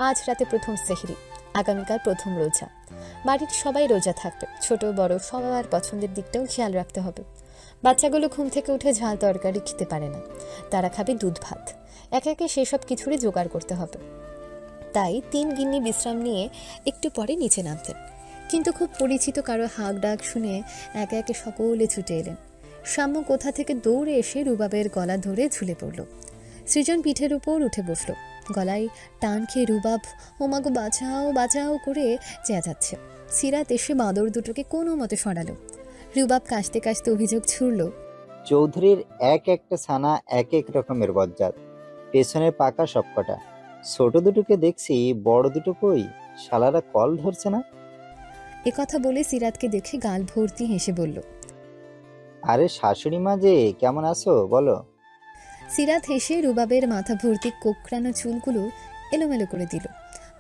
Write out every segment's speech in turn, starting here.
আজ রাতে প্রথম সেহরি, আগামীকাল প্রথম রোজা। বাড়ির সবাই রোজা থাকবে, ছোট বড় সবার পছন্দের দিকটাও খেয়াল রাখতে হবে। বাচ্চাগুলো ঘুম থেকে উঠে ঝাল তরকারি খেতে পারে না, তারা খাবে দুধ ভাত। একে একে সেসব কিছুরই জোগাড় করতে হবে। তাই 3 গিন্নি বিশ্রাম নিয়ে একটু পরে নিচে নামতেন, কিন্তু খুব পরিচিত কারো হাঁক ডাক শুনে একে একে সকলে ছুটে এলেন। শাম্মু কোথা থেকে দৌড়ে এসে রুবাবের গলা ধরে ঝুলে পড়ল। সৃজন পিঠের উপর উঠে বসল, গলায় টান খেয়ে রুবাব ওমাগো বাঁচাও বাঁচাও করে চেঁচাচ্ছে। সিরাত এসে বাঁদর দুটোকে কোনো মতে সরালো। রুবাব কাশতে কাশতে অভিযোগ ছুড়ল, চৌধুরীর এক একটা ছানা এক এক রকমের বজ্জাত, পেছনে পাকা সবকটা। ছোট দুটোকে দেখছি, বড় দুটো কই, শালারা কল ধরছে না। এ কথা বলে সিরাতকে দেখে গাল ভর্তি হেসে বলল, আরে শাশুড়ি মা যে, কেমন আছো বলো। সিরাত হেসে রুবাবের মাথা ভর্তি কোকড়ানো চুলগুলো এলোমেলো করে দিল।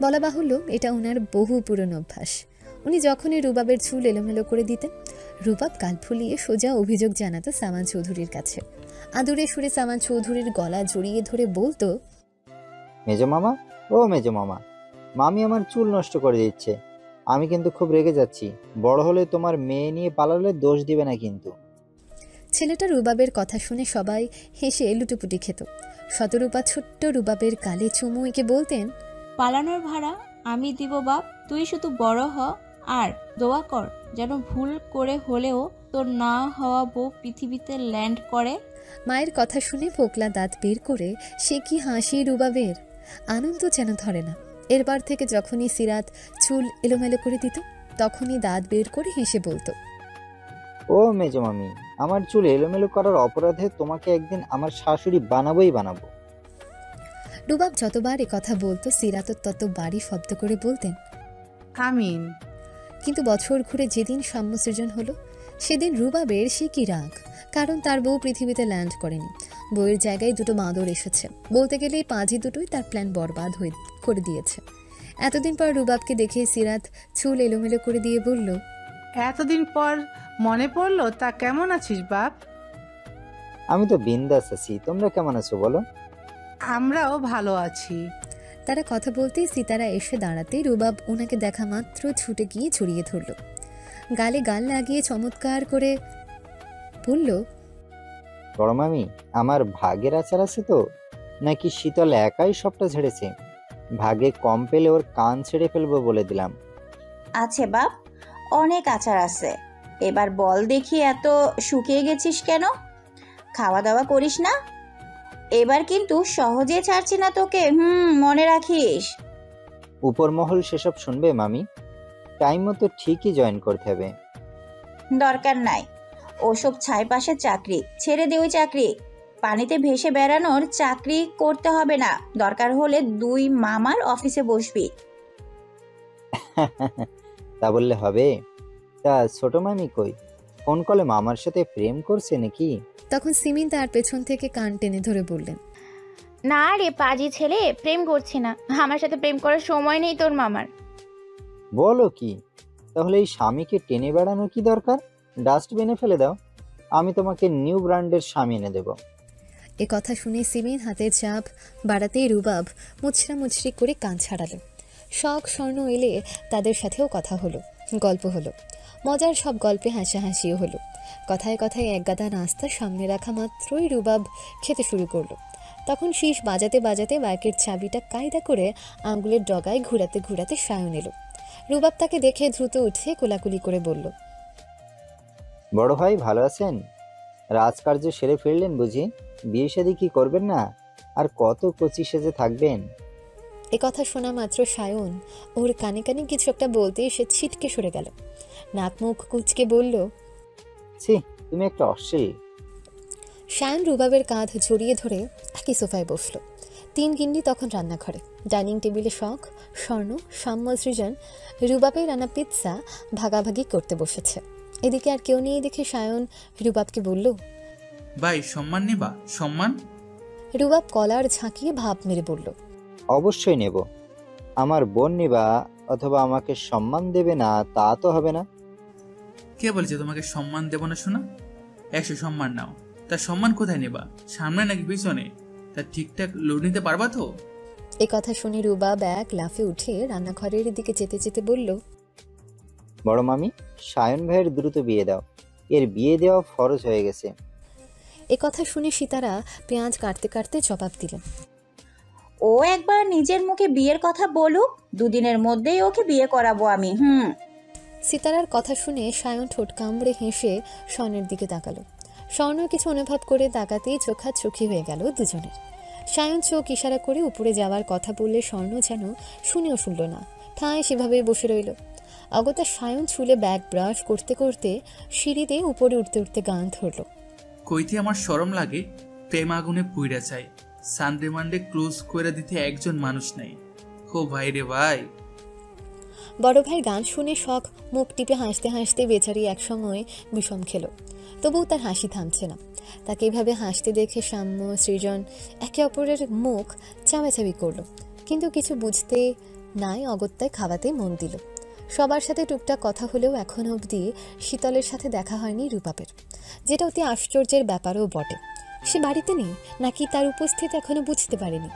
বলা বাহুল্য, এটা ওনার বহু পুরনো অভ্যাস। উনি যখনই রুবাবের চুল এলোমেলো করে দিতেন, রুবাব গাল ফুলিয়ে সোজা অভিযোগ জানাতো সামান চৌধুরীর কাছে। আদুরে সুরে সামান চৌধুরীর গলা জড়িয়ে ধরে বলতো, মেজো মামা, ও মেজো মামা, মামি আমার চুল নষ্ট করে দিচ্ছে। আমি কিন্তু খুব রেগে যাচ্ছি। বড় হলে তোমার মেয়ে নিয়ে পালালে দোষ দিবে না কিন্তু। ছেলেটা রুবাবের কথা শুনে সবাই হেসে লুটোপুটি খেত। শতরূপা ছোট্ট রুবাবের গালে চুমু এঁকে বলতেন, পালানোর ভাড়া আমি দিব বাপ, তুই শুধু বড় হ আর দোয়া কর যেন ভুল করে হলেও তোর না হওয়া বউ পৃথিবীতে ল্যান্ড করে। মায়ের কথা শুনে ফোকলা দাঁত বের করে সে কি হাসি রুবাবের, আনন্দ যেন ধরে না। এরপর থেকে যখনই সিরাত চুল এলোমেলো করে দিত, তখনই দাঁত বের করে হেসে বলতো, ও মেজো মামি, আমার চুল এলোমেলো করার অপরাধে তোমাকে একদিন আমার শাশুড়ি বানাবোই বানাবো। রুবাব যতবার এ কথা বলতো, সিরাত ততবারই শব্দ করে বলতেন, আমিন। কিন্তু বছর ঘুরে যেদিন সাম্যসৃজন হলো, সেদিন রুবাবের সে কি রাগ, কারণ তার বউ পৃথিবীতে ল্যান্ড করেনি। বউয়ের জায়গায় দুটো বাঁদর এসেছে। বলতে গেলে এই পাঁজি দুটোই তার প্ল্যান বরবাদ করে দিয়েছে। এতদিন পর রুবাবকে দেখে সিরাত চুল এলোমেলো করে দিয়ে বলল, এতদিন পর মনে পড়লো, তা কেমন আছিস বাপ? আমি তো বিন্দাস আছি, তোমরা কেমন আছো বলো। আমরাও ভালো আছি। তারা কথা বলতেই সিতারা এসে দাঁড়াতেই রুবাব ওনাকে দেখা মাত্র ছুটে গিয়ে জড়িয়ে ধরল। গালে গাল লাগিয়ে চমৎকার করে বলল, বড় মামি, আমার ভাগের আচার আছে তো, নাকি শীতল একাই সবটা ঝেড়েছে? ভাগে কম পেলে ওর কান ছেড়ে ফেলবো বলে দিলাম। আছে বাপ, অনেক আচার আছে। এবার বল দেখি, এত শুকিয়ে গেছিস কেন? খাওয়া দাওয়া করিস না? এবার কিন্তু সহজে ছাড়ছি না তোকে, মনে রাখিস। উপর মহল সেসব শুনবে মামি, টাইম মতো ঠিকই জয়েন করতে হবে। দরকার নাই, ওসব ছাই পাশের চাকরি, ছেড়ে দে ওই চাকরি। পানিতে ভেসে বেড়ানোর চাকরি করতে হবে না, দরকার হলে 2 মামার অফিসে বসবি। তা বললে হবে? তা ছোট মামি কই? ফোন কলে মামার সাথে প্রেম করছে নাকি? তখন সিমিন তার পেছন থেকে কান টেনে ধরে বললেন, না রে পাজি ছেলে, প্রেম করছি না। আমার সাথে প্রেম করার সময় নেই তোর মামার। বলো কি? তাহলে এই স্বামীকে টেনে বেড়ানোর কি দরকার? ডাস্টবিনে ফেলে দাও, আমি তোমাকে নিউ ব্র্যান্ডের স্বামী এনে দেবো। এ কথা শুনে সিমিন হাতের চাপ বাড়াতেই রুবাব মুচড়া মুচড়ি করে কান ছাড়ালো। শখ স্বর্ণ এলে তাদের সাথেও কথা হলো, গল্প হলো। মজার সব গল্পে হাসাহাসিও হলো। কথায় কথায় একগাদা নাস্তা সামনে রাখা মাত্রই রুবাব খেতে শুরু করলো। তখন শীষ বাজাতে বাজাতে বাইকের চাবিটা কায়দা করে আঙ্গুলের ডগায় ঘুরাতে ঘুরাতে সায়ন এলো। রুবাব তাকে দেখে দ্রুত উঠে কোলাকুলি করে বলল, বড় ভাই ভালো আছেন? রাজকার্য সেরে ফিরলেন বুঝি? বিয়ে শাদী কি করবেন না? আর কত কচি সেজে থাকবেন? এ কথা শোনা মাত্র সায়ন ওর কানে কানে কিছু একটা বলতে সে ছিটকে সরে গেল। নাক মুখ কুচকে বলল, ছি, তুমি একটা অশ্লীল। সায়ন রুবাবের কাঁধ জড়িয়ে ধরে একই সোফায় বসলো। 3 গিন্নি তখন রান্নাঘরে। ডাইনিং টেবিলে শখ, স্বর্ণ, সাম্য সৃজন রুবাবের রান্না পিৎজা ভাগাভাগি করতে বসেছে। এদিকে আর কেউ নেই দেখে সায়ন রুবাবকে বলল, ভাই সম্মান নিবা? সম্মান? রুবাব কলার ঝাঁকিয়ে ভাব মেরে বলল, অবশ্যই নেব। আমার বোন নিবা অথবা আমাকে সম্মান দেবে না তা তো হবে না। কে বলছে তোমাকে সম্মান দেব না? শোনা, 100 সম্মান নাও, তার সম্মান কোথায় নেবা? সামনে নাকি পিছনে? তার ঠিকঠাক লোড নিতে পারবা তো? এ কথা শুনে রুবাব এক লাফে উঠে রান্নাঘরের দিকে যেতে যেতে বলল, বড় মামি, সায়ন ভাইয়ের দ্রুত বিয়ে দাও, এর বিয়ে দেওয়া ফরজ হয়ে গেছে। এ কথা শুনে সীতারা পেঁয়াজ কাটতে কাটতে জবাব দিলেন, ও একবার নিজের মুখে বিয়ের কথা বলুক, দুদিনের মধ্যেই ওকে বিয়ে করাবো আমি। সীতারার কথা শুনে সায়ন ঠোঁট কামড়ে হেসে স্বর্ণের দিকে তাকালো। স্বর্ণ কিছু অনুভব করে তাকাতেই চোখাচোখি হয়ে গেল দুজনের। সায়ন চোখ ইশারা করে উপরে যাওয়ার কথা বললে স্বর্ণ যেন শুনেও শুনল না, ঠায় সেভাবেই বসে রইল। অগত্যা সায়ন চুলে ব্যাগ ব্রাশ করতে করতে সিঁড়িতে উপরে উঠতে উঠতে গান ধরল, কইতে আমার শরম লাগে, প্রেম আগুনে পুইরা চাই, সানডে মানডে ক্লোজ করে দিতে একজন মানুষ নাই। ও ভাই রে ভাই। বড় ভাইয়ের গান শুনে শখ মুখ টিপে হাসতে হাসতে বেচারি একসময় বিষম খেল, তবুও তার হাসি থামছে না। তাকে এইভাবে হাসতে দেখে সাম্য সৃজন একে অপরের মুখ চামাচাবি করলো, কিন্তু কিছু বুঝতে নাই অগত্যায় খাওয়াতে মন দিল। সবার সাথে টুকটাক কথা হলেও এখন অবধি শীতলের সাথে দেখা হয়নি রূপাপের, যেটা অতি আশ্চর্যের ব্যাপারও বটে। সে বাড়িতে নেই নাকি তার উপস্থিতি এখনো বুঝতে পারেনি।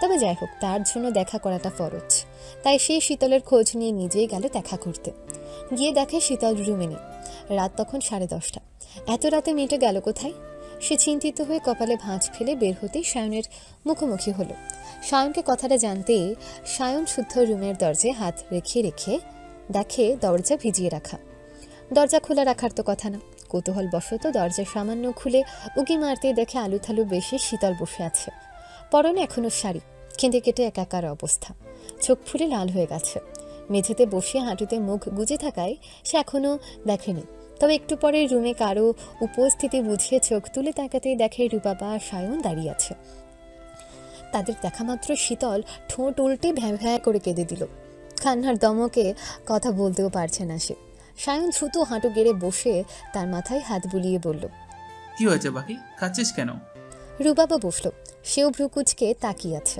তবে যাই হোক, তার জন্য দেখা করাটা ফরজ, তাই সে শীতলের খোঁজ নিয়ে নিজেই গেল দেখা করতে। গিয়ে দেখে শীতল রুমে নেই। রাত তখন 10:30। এত রাতে মেয়েটা গেল কোথায়? সে চিন্তিত হয়ে কপালে ভাঁজ ফেলে বের হতেই সায়নের মুখোমুখি হলো। সায়নকে কথাটা জানতে সায়ন শুদ্ধ রুমের দরজায় হাত রেখে রেখে দেখে দরজা ভিজিয়ে রাখা। দরজা খোলা রাখার তো কথা না, কৌতূহল বশত দরজা সামান্য খুলে উকি মারতেই দেখে আলু থালু বেশি শীতল বসে আছে। পরনে এখনো শাড়ি, কেঁদে কেটে একাকার অবস্থা, চোখ ফুলে লাল হয়ে গেছে। মেঝেতে বসে হাঁটুতে মুখ গুজে থাকায় সে এখনো দেখেনি। তবে একটু পরে রুমে কারো উপস্থিতি বুঝিয়ে চোখ তুলে তাকাতেই দেখে রূপাপা আর সায়ন দাঁড়িয়ে আছে। তাদের দেখা মাত্র শীতল ঠোঁট উল্টে ভ্যাঁ ভ্যাঁ করে কেঁদে দিল। কান্নার দমকে কথা বলতেও পারছে না সে। সায়ন দ্রুত হাঁটু গেড়ে বসে তার মাথায় হাত বুলিয়ে বলল, কি হয়েছে বাকি, কাঁদছিস কেন? রূপাপা বসল, সেও ভ্রুকুচকে তাকিয়ে আছে।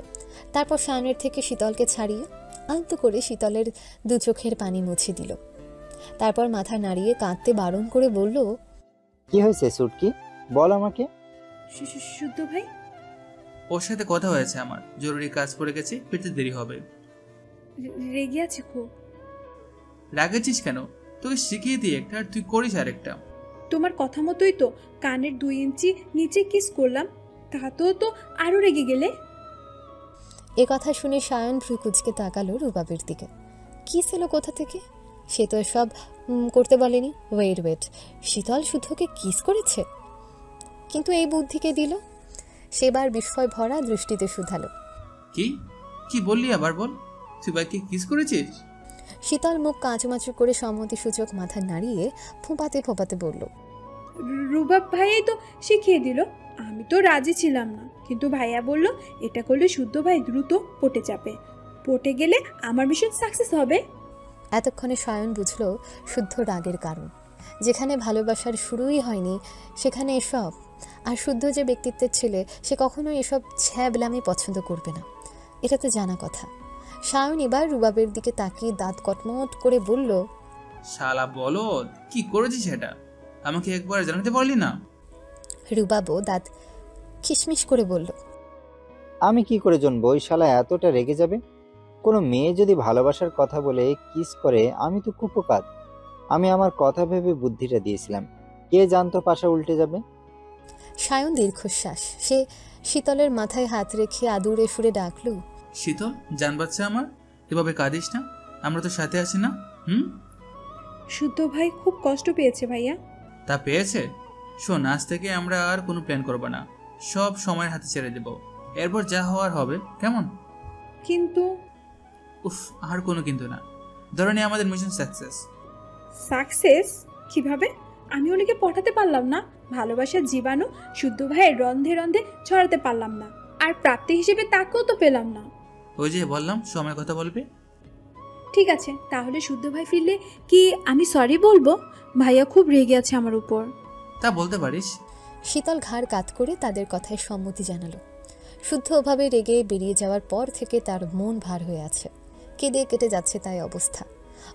তারপর সায়নের থেকে শীতলকে ছাড়িয়ে আলতো করে শীতলের দু চোখের পানি মুছে দিল। তারপর মাথা নাড়িয়ে কাঁদতে বারণ করে বলল, কি হয়েছে সুটকি, বল আমাকে। শুদ্ধ ভাই, ওর সাথে কথা হয়েছে আমার, জরুরি কাজ পড়ে গেছে, ফিরতে দেরি হবে। রেগে আছে খুব। রাগেছিস কেন? তোকে শিখিয়ে দিই একটা, আর তুই করিস আরেকটা। তোমার কথা মতোই তো কানের 2 ইঞ্চি নিচে কিস করলাম, তাতেও তো আরো রেগে গেলে। এ কথা শুনে সায়ন ভ্রুকুচকে তাকালো রূপাবের দিকে। কি ছিল কোথা থেকে? সে তো সব করতে বলেনি। ওয়েট, শীতল শুদ্ধকে কিস করেছে? কিন্তু এই বুদ্ধিকে দিল? সেবার বিস্ময় ভরা দৃষ্টিতে শুধালো, কি কি বললি আবার বল, তুই ভাইকে কিস করেছিস? শীতল মুখ কাঁচুমাচু করে সম্মতিসূচক মাথা নাড়িয়ে ফোঁপাতে ফোঁপাতে বলল, রুবাব ভাইয়াই তো শিখিয়ে দিল, আমি তো রাজি ছিলাম না, কিন্তু ভাইয়া বলল এটা করলে শুদ্ধ ভাই দ্রুত পটে যাবে, পটে গেলে আমার মিশন সাকসেস হবে। এতক্ষণে সায়ন বুঝল শুদ্ধ রাগের কারণ। যেখানে ভালোবাসার শুরুই হয়নি সেখানে এসব। আর শুদ্ধ যে ব্যক্তিত্বের ছেলে, সে কখনো এসব ছ্যাবলামি পছন্দ করবে না, এটা তো জানা কথা। সায়ন এবার রুবাবের দিকে তাকিয়ে দাঁত কটমট করে বলল, শালা বলদ, কি করেছিস সেটা আমাকে একবার জানাতে পারলি না? রুবাবও দাঁত খিসমিস করে বলল, আমি কি করে জানবো ওই শালা এতটা রেগে যাবে? কোনো মেয়ে যদি ভালোবাসার কথা বলে কিস করে, আমি তো কুপোকাত। আমি আমার কথা ভেবে বুদ্ধিটা দিয়েছিলাম, কে জানতো পাশা উল্টে যাবে। সায়ন দীর্ঘশ্বাস। সে শীতলের মাথায় হাত রেখে আদুরে সুরে ডাকল, শীতল জান বাচ্চা আমার, এভাবে কাঁদিস না, আমরা তো সাথে আছি না? শুদ্ধ ভাই খুব কষ্ট পেয়েছে ভাইয়া। তা পেয়েছে? শোন, আজ থেকে আমরা আর কোনো প্ল্যান করবো না, সব সময়ের হাতে ছেড়ে দেব, এরপর যা হওয়ার হবে, কেমন? কিন্তু উফ, আর কোনো কিন্তু না, ধরে নে আমাদের মিশন সাকসেস। সাকসেস কিভাবে? আমি ওনাকে পটাতে পারলাম না, ভালোবাসার জীবাণু শুদ্ধ ভাইয়ের রন্ধে রন্ধে ছড়াতে পারলাম না, আর প্রাপ্তি হিসেবে তাকেও তো পেলাম না। ওই যে বললাম সময় কথা বলবে। ঠিক আছে, তাহলে শুদ্ধ ভাই ফিরলে কি আমি সরি বলবো? ভাইয়া খুব রেগে আছে আমার উপর। তা বলতে পারিস। শীতল ঘাড় কাত করে তাদের কথায় সম্মতি জানালো। শুদ্ধ ওভাবে রেগে বেরিয়ে যাওয়ার পর থেকে তার মন ভার হয়ে আছে, কেঁদে কেটে যাচ্ছে তাই অবস্থা।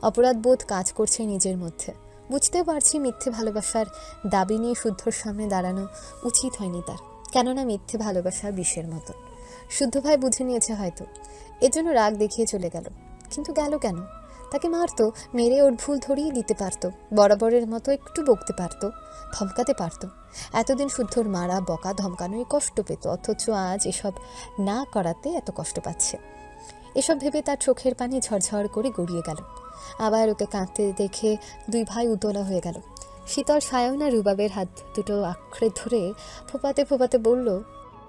অপরাধ বোধ কাজ করছে নিজের মধ্যে, বুঝতেও পারছি মিথ্যে ভালোবাসার দাবি নিয়ে শুদ্ধর সামনে দাঁড়ানো উচিত হয়নি তার, কেননা মিথ্যে ভালোবাসা বিষের মতো। শুদ্ধ ভাই বুঝে নিয়েছে হয়তো, এজন্য রাগ দেখিয়ে চলে গেল। কিন্তু গেল কেন? তাকে মারতো, মেরে ওর ভুল ধরিয়ে দিতে পারতো, বরাবরের মতো একটু বকতে পারতো, ধমকাতে পারতো। এতদিন শুদ্ধর মারা বকা ধমকানোই কষ্ট পেত, অথচ আজ এসব না করাতে এত কষ্ট পাচ্ছে। এসব ভেবে তার চোখের পানি ঝরঝর করে গড়িয়ে গেল। আবার ওকে কাঁদতে দেখে দুই ভাই উতলা হয়ে গেল। শীতল সায়না রুবাবের হাত দুটো আঁকড়ে ধরে ফোপাতে ফোপাতে বলল,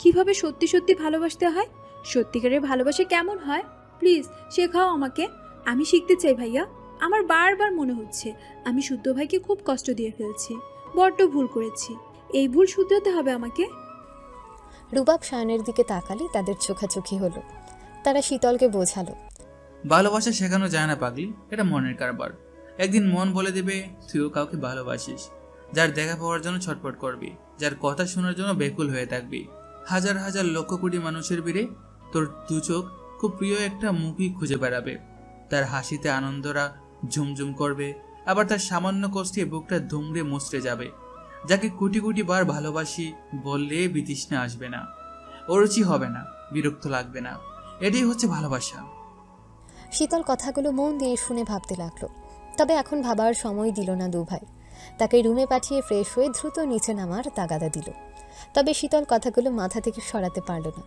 কিভাবে সত্যি সত্যি ভালোবাসতে হয়, সত্যিকারের ভালোবাসা কেমন হয়, প্লিজ শেখাও আমাকে। আমি শিখতে চাই ভাইয়া। আমার বারবার মনে হচ্ছে আমি শুদ্ধ ভাইকে খুব কষ্ট দিয়ে ফেলছি, বড্ড ভুল করেছি। এই ভুল শুধরাতে হবে আমাকে। রুবাব সায়নের দিকে তাকালে তাদের চোখাচোখি হলো। তারা শীতলকে বোঝালো, ভালোবাসা শেখানো যায় না পাগলি, এটা মনের কারবার। একদিন মন বলে দেবে তুইও কাউকে ভালোবাসিস, যার দেখা পাওয়ার জন্য ছটফট করবি, যার কথা শোনার জন্য বেকুল হয়ে থাকবি। হাজার হাজার লক্ষ কোটি মানুষের ভিড়ে তোর দু চোখ খুব প্রিয় একটা মুখই খুঁজে বেড়াবে। তার হাসিতে আনন্দরা ঝুমঝুম করবে, আবার তার সামান্য কষ্টে বুকটা দুমড়ে মুচড়ে যাবে। যাকে কোটি কোটি বার ভালোবাসি বললে বিতৃষ্ণা আসবে না, অরুচি হবে না, বিরক্ত লাগবে না। এটাই হচ্ছে ভালোবাসা। শীতল কথাগুলো মন দিয়ে শুনে ভাবতে লাগলো। তবে এখন ভাবার সময় দিল না দু ভাই। তাকে রুমে পাঠিয়ে ফ্রেশ হয়ে দ্রুত নিচে নামার তাগাদা দিল। তবে শীতল কথাগুলো মাথা থেকে সরাতে পারল না।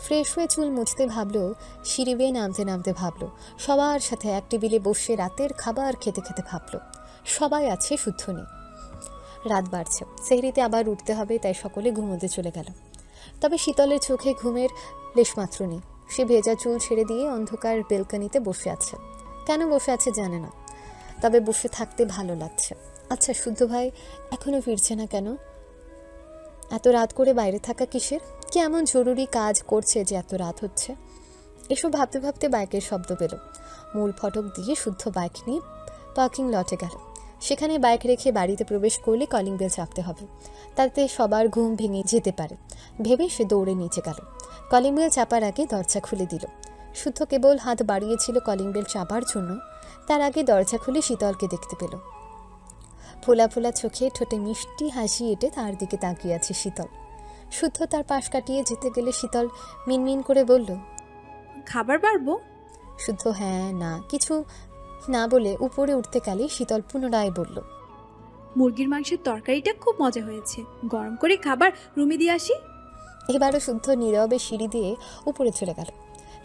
ফ্রেশ হয়ে চুল মুছতে ভাবলো, সিঁড়ি বেয়ে নামতে নামতে ভাবলো, সবার সাথে এক টেবিলে বসে রাতের খাবার খেতে খেতে ভাবলো সবাই আছে, শুদ্ধ নেই। রাত বাড়ছে, সেহরিতে আবার উঠতে হবে, তাই সকলে ঘুমোতে চলে গেল। তবে শীতলের চোখে ঘুমের লেশমাত্র নেই। সে ভেজা চুল ছেড়ে দিয়ে অন্ধকার বেলকানিতে বসে আছে। কেন বসে আছে জানে না, তবে বসে থাকতে ভালো লাগছে। আচ্ছা, শুদ্ধ ভাই এখনো ফিরছে না কেন? এত রাত করে বাইরে থাকা কিসের? কি এমন জরুরি কাজ করছে যে এত রাত হচ্ছে? এসব ভাবতে ভাবতে বাইকের শব্দ পেল। মূল ফটক দিয়ে শুদ্ধ বাইক নিয়ে পার্কিং লটে গেল। সেখানে বাইক রেখে বাড়িতে প্রবেশ করলে কলিং বেল চাপতে হবে, তাতে সবার ঘুম ভেঙে যেতে পারে ভেবে সে দৌড়ে নিচে গেল। কলিং বেল চাপার আগে দরজা খুলে দিল। শুদ্ধ কেবল হাত বাড়িয়েছিল কলিং বেল চাপার জন্য, তার আগে দরজা খুলে শীতলকে দেখতে পেল। ফোলা ফোলা চোখে ঠোঁটে মিষ্টি হাসি এঁটে তার দিকে তাকিয়ে আছে শীতল। শুদ্ধ তার পাশ কাটিয়ে যেতে গেলে শীতল মিনমিন করে বলল, খাবার পারবো? শুদ্ধ হ্যাঁ না কিছু না বলে উপরে উঠতে গেলে শীতল পুনরায় বলল, মুরগির মাংসের তরকারিটা খুব মজা হয়েছে, গরম করে খাবার রুমে দিয়ে আসি। এবারও শুদ্ধ নীরবে সিঁড়ি দিয়ে উপরে চলে গেল।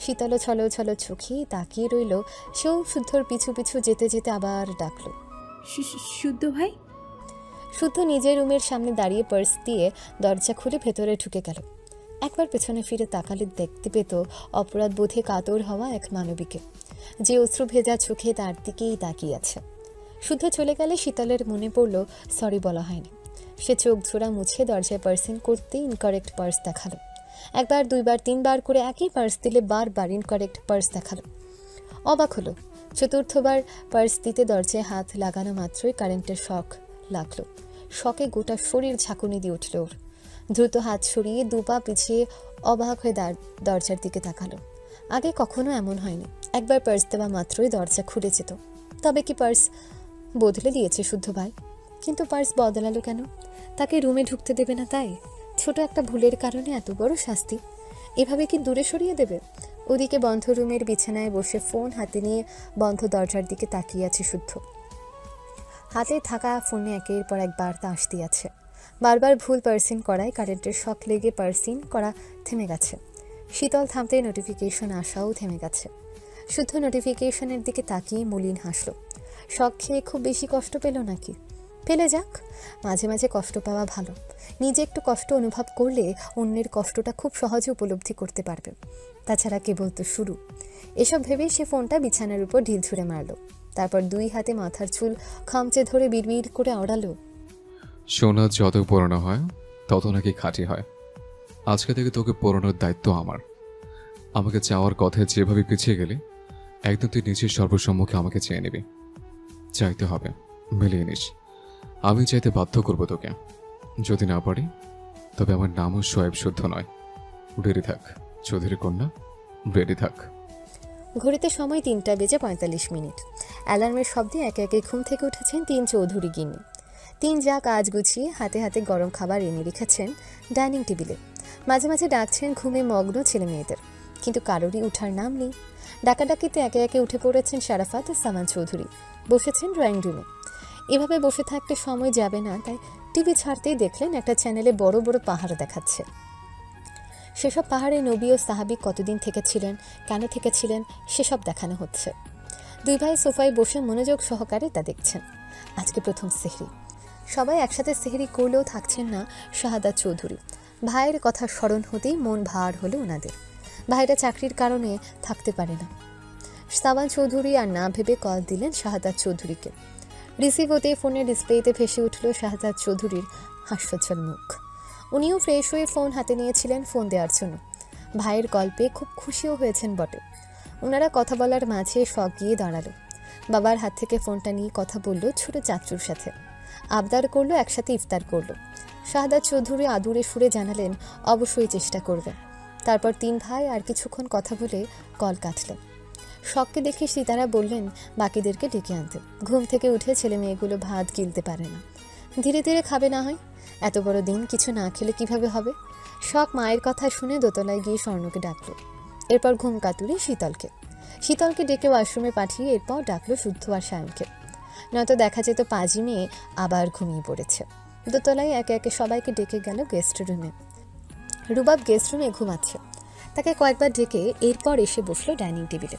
শীতল ছলো ছলো চোখে তাকিয়ে রইল। সেও শুদ্ধর পিছু পিছু যেতে যেতে আবার ডাকলো, শুদ্ধ ভাই। শুদ্ধ নিজের রুমের সামনে দাঁড়িয়ে পার্স দিয়ে দরজা খুলে ভেতরে ঢুকে গেল। একবার পেছনে ফিরে তাকালে দেখতে পেত অপরাধ বোধে কাতর হওয়া এক মানবীকে, যে অশ্রু ভেজা চোখে তার দিকেই তাকিয়ে আছে। শুদ্ধ চলে গেলে শীতলের মনে পড়ল সরি বলা হয়নি। সে চোখ জোড়া মুছে দরজায় পার্সিং করতে ইনকারেক্ট পার্স দেখালো। একবার দুইবার তিনবার করে একই পার্স দিলে বারবার ইনকারেক্ট পার্স দেখালো। অবাক হলো। চতুর্থবার পার্স দিতে দরজায় হাত লাগানো মাত্রই কারেন্টের শক লাগলো। শকে গোটা শরীর ঝাঁকুনি দিয়ে উঠল ওর। দ্রুত হাত সরিয়ে দুপা পিছিয়ে অবাক হয়ে দরজার দিকে তাকালো। আগে কখনো এমন হয়নি, একবার পার্স দেওয়া মাত্রই দরজা খুলে যেত। তবে কি পার্স বদলে দিয়েছে শুদ্ধ ভাই? কিন্তু পার্স বদলালো কেন? তাকে রুমে ঢুকতে দেবে না তাই? ছোট একটা ভুলের কারণে এত বড় শাস্তি? এভাবে কি দূরে সরিয়ে দেবে? ওদিকে বন্ধ রুমের বিছানায় বসে ফোন হাতে নিয়ে বন্ধ দরজার দিকে তাকিয়ে আছে শুদ্ধ। হাতে থাকা ফোনে একের পর এক বার্তা আসতে আছে। বারবার ভুল পার্সিং করায় কারেন্টের শক লেগে পার্সিং করা থেমে গেছে। শীতল থামতে নোটিফিকেশন আসাও থেমে গেছে। শুদ্ধ নোটিফিকেশনের দিকে তাকিয়ে মলিন হাসল। শক খেয়ে খুব বেশি কষ্ট পেল নাকি? পেলে যাক, মাঝে মাঝে কষ্ট পাওয়া ভালো। নিজে একটু কষ্ট অনুভব করলে অন্যের কষ্টটা খুব সহজে উপলব্ধি করতে পারবে। তাছাড়া কেবল তো শুরু। এসব ভেবেই সে ফোনটা বিছানার উপর ঢিল ছুঁড়ে মারল। তারপর দুই হাতে মাথার চুল খামচে ধরে বিড়বিড় করে আওড়ালো, সোনা যত পুরনো হয় তত নাকি খাঁটি হয়। আজকে থেকে তোকে পুরনোর দায়িত্ব আমার। আমাকে চাওয়ার কথায় যেভাবে পিছিয়ে গেলে একদম তুই নিজের সর্বসম্মুখে আমাকে চেয়ে নিবি। চাইতে হবে, মিলিয়ে নিস। আমি চাইতে বাধ্য করবো তোকে। যদি না পারি তবে আমার নামও শোয়েব শুদ্ধ নয়। রেডি থাক চৌধুরী কন্যা, রেডি থাক। ঘড়িতে সময় 3:45। অ্যালার্মের শব্দে একে একে ঘুম থেকে উঠেছেন 3 চৌধুরী গিন্নি। 3 যা কাজ গুছিয়ে হাতে হাতে গরম খাবার এনে রেখেছেন ডাইনিং টেবিলে। মাঝে মাঝে ডাকছেন ঘুমে মগ্ন ছেলে মেয়েদের, কিন্তু কারোরই উঠার নাম নেই। ডাকাডাকিতে একে একে উঠে পড়েছেন শারাফাত ও সামান চৌধুরী, বসেছেন ড্রয়িং রুমে। এভাবে বসে থাকতে সময় যাবে না, তাই টিভি ছাড়তেই দেখলেন একটা চ্যানেলে বড় বড় পাহাড় দেখাচ্ছে। সেসব পাহাড়ে নবী ও সাহাবী কতদিন থেকেছিলেন, কেন থেকেছিলেন, সেসব দেখানো হচ্ছে। 2 ভাই সোফায় বসে মনোযোগ সহকারে তা দেখছেন। আজকে প্রথম সেহরি। সবাই একসাথে সেহরি করলেও থাকছেন না শাহাদাত চৌধুরী। ভাইয়ের কথা স্মরণ হতেই মন ভার হলো ওনাদের। ভাইরা চাকরির কারণে থাকতে পারে না। সাবান চৌধুরী আর না ভেবে কল দিলেন শাহাদাত চৌধুরীকে। রিসিভ হতে ফোনের ডিসপ্লেতে ভেসে উঠল শাহাদাত চৌধুরীর হাস্যোজ্জ্বল মুখ। উনিও ফ্রেশ হয়ে ফোন হাতে নিয়েছিলেন ফোন দেওয়ার জন্য। ভাইয়ের কল পেয়ে খুব খুশিও হয়েছেন বটে। ওনারা কথা বলার মাঝে শখ গিয়ে দাঁড়ালো। বাবার হাত থেকে ফোনটা নিয়ে কথা বলল ছোট চাচুর সাথে। আবদার করলো, একসাথে ইফতার করলো। শাহাদাত চৌধুরী আদুরে সুরে জানালেন অবশ্যই চেষ্টা করবেন। তারপর 3 ভাই আর কিছুক্ষণ কথা বলে কল কাটল। শখকে দেখে সীতারা বললেন বাকিদেরকে ডেকে আনতে। ঘুম থেকে উঠে ছেলে মেয়েগুলো ভাত গিলতে পারে না, ধীরে ধীরে খাবে না হয়। এত বড় দিন কিছু না খেলে কিভাবে হবে? শখ মায়ের কথা শুনে দোতলায় গিয়ে স্বর্ণকে ডাকলো। এরপর ঘুম কাতুরে শীতলকে ডেকে ওয়াশরুমে পাঠিয়ে এরপর ডাকলো শুদ্ধ আর সায়নকে। নয়তো দেখা যেত পাজি মেয়ে আবার ঘুমিয়ে পড়েছে। দোতলায় একে একে সবাইকে ডেকে গেল গেস্ট রুমে। রুবাব গেস্ট রুমে ঘুমাচ্ছে। তাকে কয়েকবার ডেকে এরপর এসে বসলো ডাইনিং টেবিলে।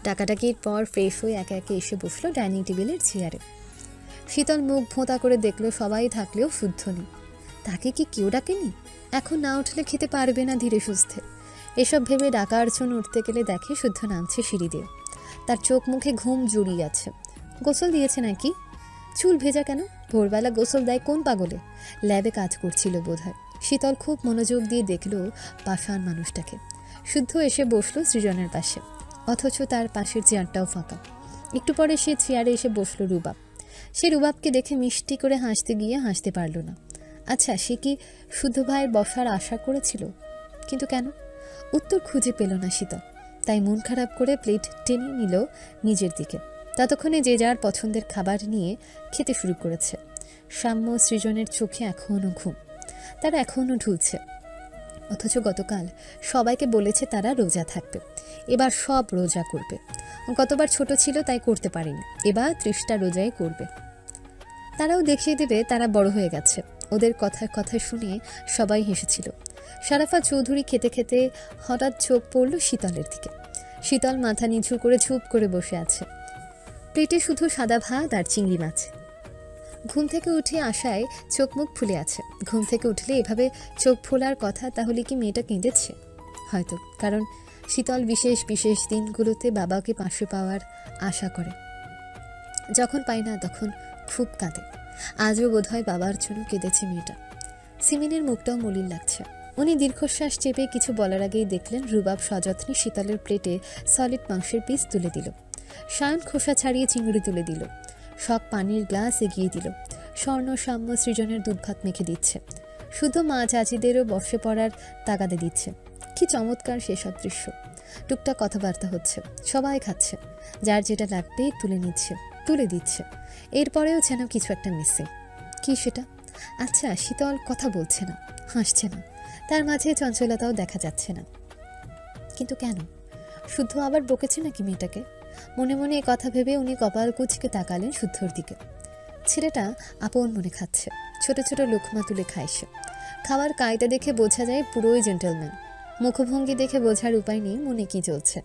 ডাকাডাকির পর ফ্রেশ হয়ে একে একে এসে বসলো ডাইনিং টেবিলের চেয়ারে। শীতল মুখ ভোঁতা করে দেখলো সবাই থাকলেও শুদ্ধ নেই। তাকে কি কেউ ডাকেনি? এখন না উঠলে খেতে পারবে না ধীরে সুস্থে। এসব ভেবে ডাকার জন্য উঠতে গেলে দেখে শুদ্ধ নামছে সিঁড়ি দিয়ে। তার চোখ মুখে ঘুম জড়িয়ে আছে। গোসল দিয়েছে নাকি? চুল ভেজা কেন? ভোরবেলা গোসল দেয় কোন পাগলে? ল্যাবে কাজ করছিল বোধহয়। শীতল খুব মনোযোগ দিয়ে দেখলো পাষাণ মানুষটাকে। শুদ্ধ এসে বসলো সৃজনের পাশে, অথচ তার পাশের চেয়ারটাও ফাঁকা। একটু পরে সে চেয়ারে এসে বসলো রুবাব। সে রুবাবকে দেখে মিষ্টি করে হাসতে গিয়ে হাসতে পারল না। আচ্ছা, সে কি শুদ্ধ ভাইয়ের বসার আশা করেছিল? কিন্তু কেন? উত্তর খুঁজে পেল না শীতল। তাই মন খারাপ করে প্লেট টেনে নিল নিজের দিকে। ততক্ষণে যে যার পছন্দের খাবার নিয়ে খেতে শুরু করেছে। সাম্য সৃজনের চোখে এখনও ঘুম, তারা এখনও ঢুলছে। অথচ গতকাল সবাইকে বলেছে তারা রোজা থাকবে, এবার সব রোজা করবে। গতবার ছোট ছিল তাই করতে পারেনি, এবার 30টা রোজাই করবে। তারাও দেখিয়ে দেবে তারা বড় হয়ে গেছে। ওদের কথা শুনে সবাই হেসেছিল। শারাফা চৌধুরী খেতে খেতে হঠাৎ চোখ পড়ল শীতলের দিকে। শীতল মাথা নিচু করে চুপ করে বসে আছে। পেটে শুধু সাদা ভাত আর চিংড়ি মাছ। ঘুম থেকে উঠে আসায় চোখ মুখ ফুলে আছে। ঘুম থেকে উঠলে এভাবে চোখ ফোলার কথা, তাহলে কি মেয়েটা কেঁদেছে? হয়তো, কারণ শীতল বিশেষ বিশেষ দিনগুলোতে বাবাকে পাশে পাওয়ার আশা করে। যখন পায় না তখন খুব কাঁদে। আজও বোধহয় বাবার জন্য কেঁদেছে মেয়েটা। সিমিনের মুখটাও মলিন লাগছে। উনি দীর্ঘশ্বাস চেপে কিছু বলার আগেই দেখলেন রুবাব সযত্নে শীতলের প্লেটে সলিড মাংসের পিস তুলে দিল। সায়ন খোসা ছাড়িয়ে চিংড়ি তুলে দিল। সব পানির গ্লাস এগিয়ে দিল। স্বর্ণ সাম্য সৃজনের দুধ ভাত মেখে দিচ্ছে। শুধু মা চাচিদেরও বসে পড়ার তাগাদে দিচ্ছে। কি চমৎকার সেসব দৃশ্য। টুকটাক কথাবার্তা হচ্ছে, সবাই খাচ্ছে, যার যেটা লাগবে তুলে দিচ্ছে। এরপরেও যেন কিছু একটা মিসিং। কি সেটা? আচ্ছা, শীতল কথা বলছে না, হাসছে না, তার মাঝে চঞ্চলতাও দেখা যাচ্ছে না। কিন্তু কেন? শুদ্ধ আবার বকেছে নাকি মেয়েটাকে? মনে মনে এ কথা ভেবে উনি কপাল কুঁচকে তাকালেন শুদ্ধর দিকে। ছেলেটা আপন মনে খাচ্ছে, ছোট ছোট লোকমা তুলে খায় সে। খাওয়ার কায়দা দেখে বোঝা যায় পুরোই জেন্টলম্যান। মুখভঙ্গি দেখে বোঝার উপায় নেই মনে কি চলছে।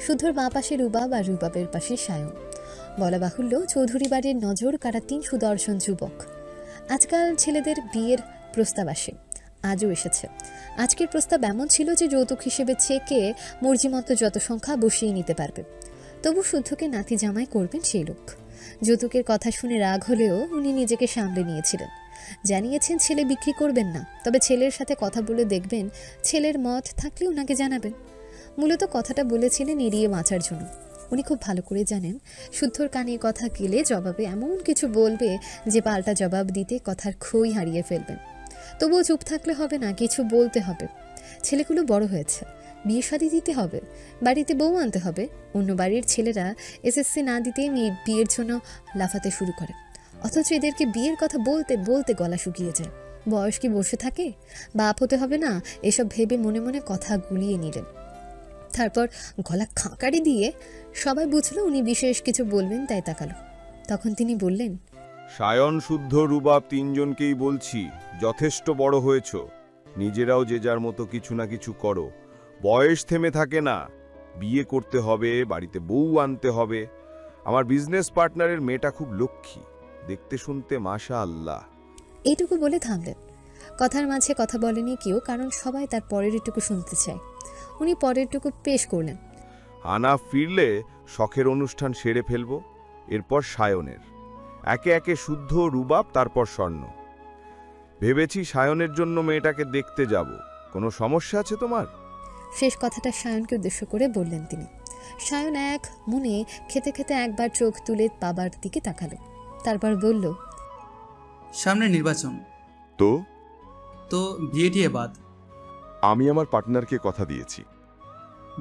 শুদ্ধর বাঁ পাশে রুবাব আর রুবাবের পাশে সায়ন। বলা বাহুল্য চৌধুরী বাড়ির নজর কারা 3 সুদর্শন যুবক। আজকাল ছেলেদের বিয়ের প্রস্তাব আসে, আজও এসেছে। আজকের প্রস্তাব এমন ছিল যে যৌতুক হিসেবে চেকে মর্জিমতো যত সংখ্যা বসিয়ে নিতে পারবে। তবু শুদ্ধকে নাতি জামাই করবেন সেই লোক। যৌতুকের কথা শুনে রাগ হলেও উনি নিজেকে সামলে নিয়েছিলেন। জানিয়েছেন ছেলে বিক্রি করবেন না, তবে ছেলের সাথে কথা বলে দেখবেন, ছেলের মত থাকলে ওনাকে জানাবেন। মূলত কথাটা বলেছিলেন এড়িয়ে বাঁচার জন্য। উনি খুব ভালো করে জানেন শুদ্ধর কানে কথা গেলে জবাবে এমন কিছু বলবে যে পাল্টা জবাব দিতে কথার খই হারিয়ে ফেলবেন। তবুও চুপ থাকলে হবে না, কিছু বলতে হবে। ছেলেগুলো বড় হয়েছে, বিয়ে শাদী দিতে হবে, বাড়িতে বউ আনতে হবে। অন্য বাড়ির ছেলেরা এসএসসি না দিতেই বিয়ের জন্য লাফাতে শুরু করে, অথচ এদেরকে বিয়ের কথা বলতে বলতে গলা শুকিয়ে যায়। বয়স কি বসে থাকে? বাপ হতে হবে না, এসব ভেবে মনে মনে কথা গুলিয়ে নিলেন। তারপর গলা খাঁকারি দিয়ে সবাই বুঝলো উনি বিশেষ কিছু বলবেন, তাই তাকালো। তখন তিনি বললেন, সায়ন, শুদ্ধ, রুবাব তিনজনকেই বলছি, যথেষ্ট বড় হয়েছ, নিজেরাও যে যার মতো কিছু না কিছু করো। বয়স থেমে থাকে না, বিয়ে করতে হবে, বাড়িতে বউ আনতে হবে। আমার বিজনেস পার্টনারের মেয়েটা খুব লক্ষ্মী, দেখতে শুনতে মাশা আল্লাহ। এইটুকু বলে থামলেন। কথার মাঝে কথা বলেনি কেউ, কারণ সবাই তার পরের এটুকু শুনতে চায়। উনি পরেরটুকু পেশ করলেন। আনা ফিরলে শখের অনুষ্ঠান সেরে ফেলব, এরপর সায়নের, একে একে শুদ্ধ, রুবাব, তারপর স্বর্ণ। ভেবেছি সায়নের জন্য মেয়েটাকে দেখতে যাব। কোনো সমস্যা আছে তোমার? শেষ কথাটা সায়নকে উদ্দেশ্য করে বললেন তিনি। সায়ন এক মনে খেতে খেতে একবার চোখ তুলে বাবার দিকে তাকালো, তারপর বলল, সামনে নির্বাচন, তো তো বিয়ে টিয়ে বাদ। আমি আমার পার্টনারকে কথা দিয়েছি।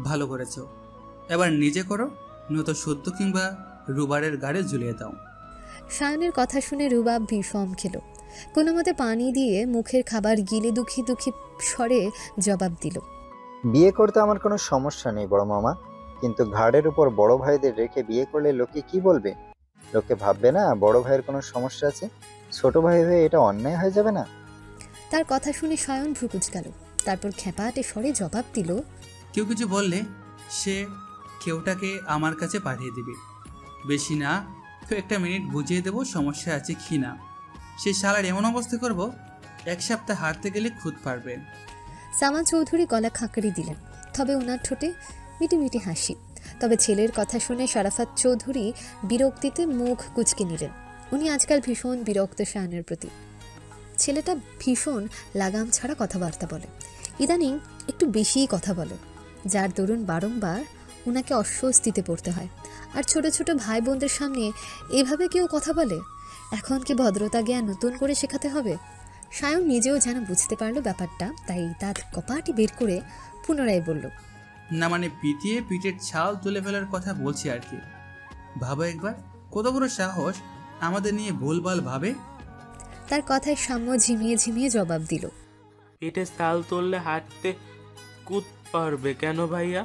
ভালো করেছো, এবার নিজে করো, নয়তো সদ্য কিংবা রুবারের গাড়ে ঝুলিয়ে দাও। সায়নের কথা শুনে রুবাব বিষম খেল। কোনো মতে পানি দিয়ে মুখের খাবার গিলে দুঃখী দুঃখী স্বরে জবাব দিল, বিয়ে করতে আমার কোনো সমস্যা নেই বড় মামা, কিন্তু ঘাড়ের উপর বড় ভাইদের রেখে বিয়ে করলে লোকে কি বলবে? লোকে ভাববে না বড় ভাইয়ের কোনো সমস্যা আছে? ছোট ভাই হয়ে এটা অন্যায় হয়ে যাবে না? তার কথা শুনে সায়ন ভ্রুকুচ গেল, তারপর খেপাটে স্বরে জবাব দিল, কেউ কিছু বললে সে কেউটাকে আমার কাছে পাঠিয়ে দিবে, বেশি না তো একটা মিনিট বুঝিয়ে দেবো সমস্যা আছে কি না। সে শালার এমন অবস্থা করব, এক সপ্তাহ হাঁটতে গেলে খুদ পারবে। সামান চৌধুরী গলা খাঁকড়ি দিলেন, তবে ওনার ঠোঁটে মিটিমিটি হাসি। তবে ছেলের কথা শুনে শরাফত চৌধুরী বিরক্তিতে মুখ কুঁচকে নিলেন। উনি আজকাল ভীষণ বিরক্ত সায়নের প্রতি। ছেলেটা ভীষণ লাগাম ছাড়া কথাবার্তা বলে, ইদানিং একটু বেশিই কথা বলে, যার দরুন বারংবার ওনাকে অস্বস্তিতে পড়তে হয়। আর ছোট ছোট ভাই বোনদের সামনে এভাবে কেউ কথা বলে? এখন কি ভদ্রতা জ্ঞান নতুন করে শেখাতে হবে? সায়ন নিজেও যেন বুঝতে পারলো ব্যাপারটা, তাই তার কপাটি বের করে পুনরায় বলল, না মানে পিটিয়ে পিঠের ছাল তুলে ফেলার কথা বলছি আর কি। ভাবো একবার, কত বড় সাহস আমাদের নিয়ে ভুলভাল ভাবে। তার কথায় সাম্য ঝিমিয়ে ঝিমিয়ে জবাব দিল, পিঠে ছাল তুললে হাঁটতে কুদ পারবে কেন ভাইয়া?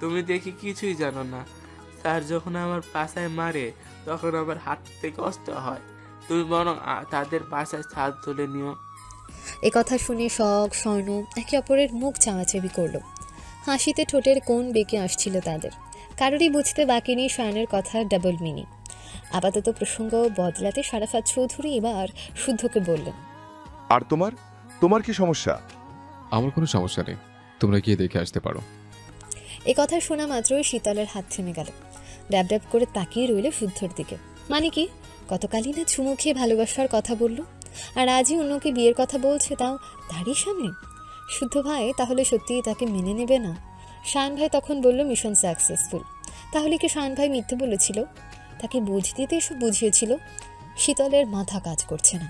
তুমি দেখি কিছুই জানো না। স্যার যখন আমার পাছায় মারে তখন আমার হাঁটতে কষ্ট হয়। তুমি বরং তাদের পাছায় ছাল তুলে নিও। এ কথা শুনে শখ স্বর্ণ একে অপরের মুখ চাওয়াচাবি করলো। হাসিতে ঠোঁটের কোণ বেঁকে আসছিল তাদের। কারোরই বুঝতে বাকি নেই সায়নের কথা ডাবল মিনিং। আপাতত প্রসঙ্গ বদলাতে শরাফত চৌধুরী এবার শুদ্ধকে বললেন, আর তোমার কি সমস্যা? আমার কোনো সমস্যা নেই, তোমরা গিয়ে দেখে আসতে পারো। এ কথা শোনা মাত্রই শীতলের হাত থেমে গেল। ড্যাব ড্যাব করে তাকিয়ে রইল শুদ্ধর দিকে। মানে কি, গতকালই না চুমু খেয়ে ভালোবাসার কথা বলল, আর আজই অন্যকে বিয়ের কথা বলছে, তাও দাঁড়িয়ে সামনে। শুদ্ধ ভাই তাহলে সত্যিই তাকে মেনে নেবে না? শায়ন ভাই তখন বলল মিশন সাকসেসফুল। তাহলে কি শায়ন ভাই মিথ্যে বলেছিল? তাকে বুঝ দিতে এসব বুঝিয়েছিল? শীতলের মাথা কাজ করছে না।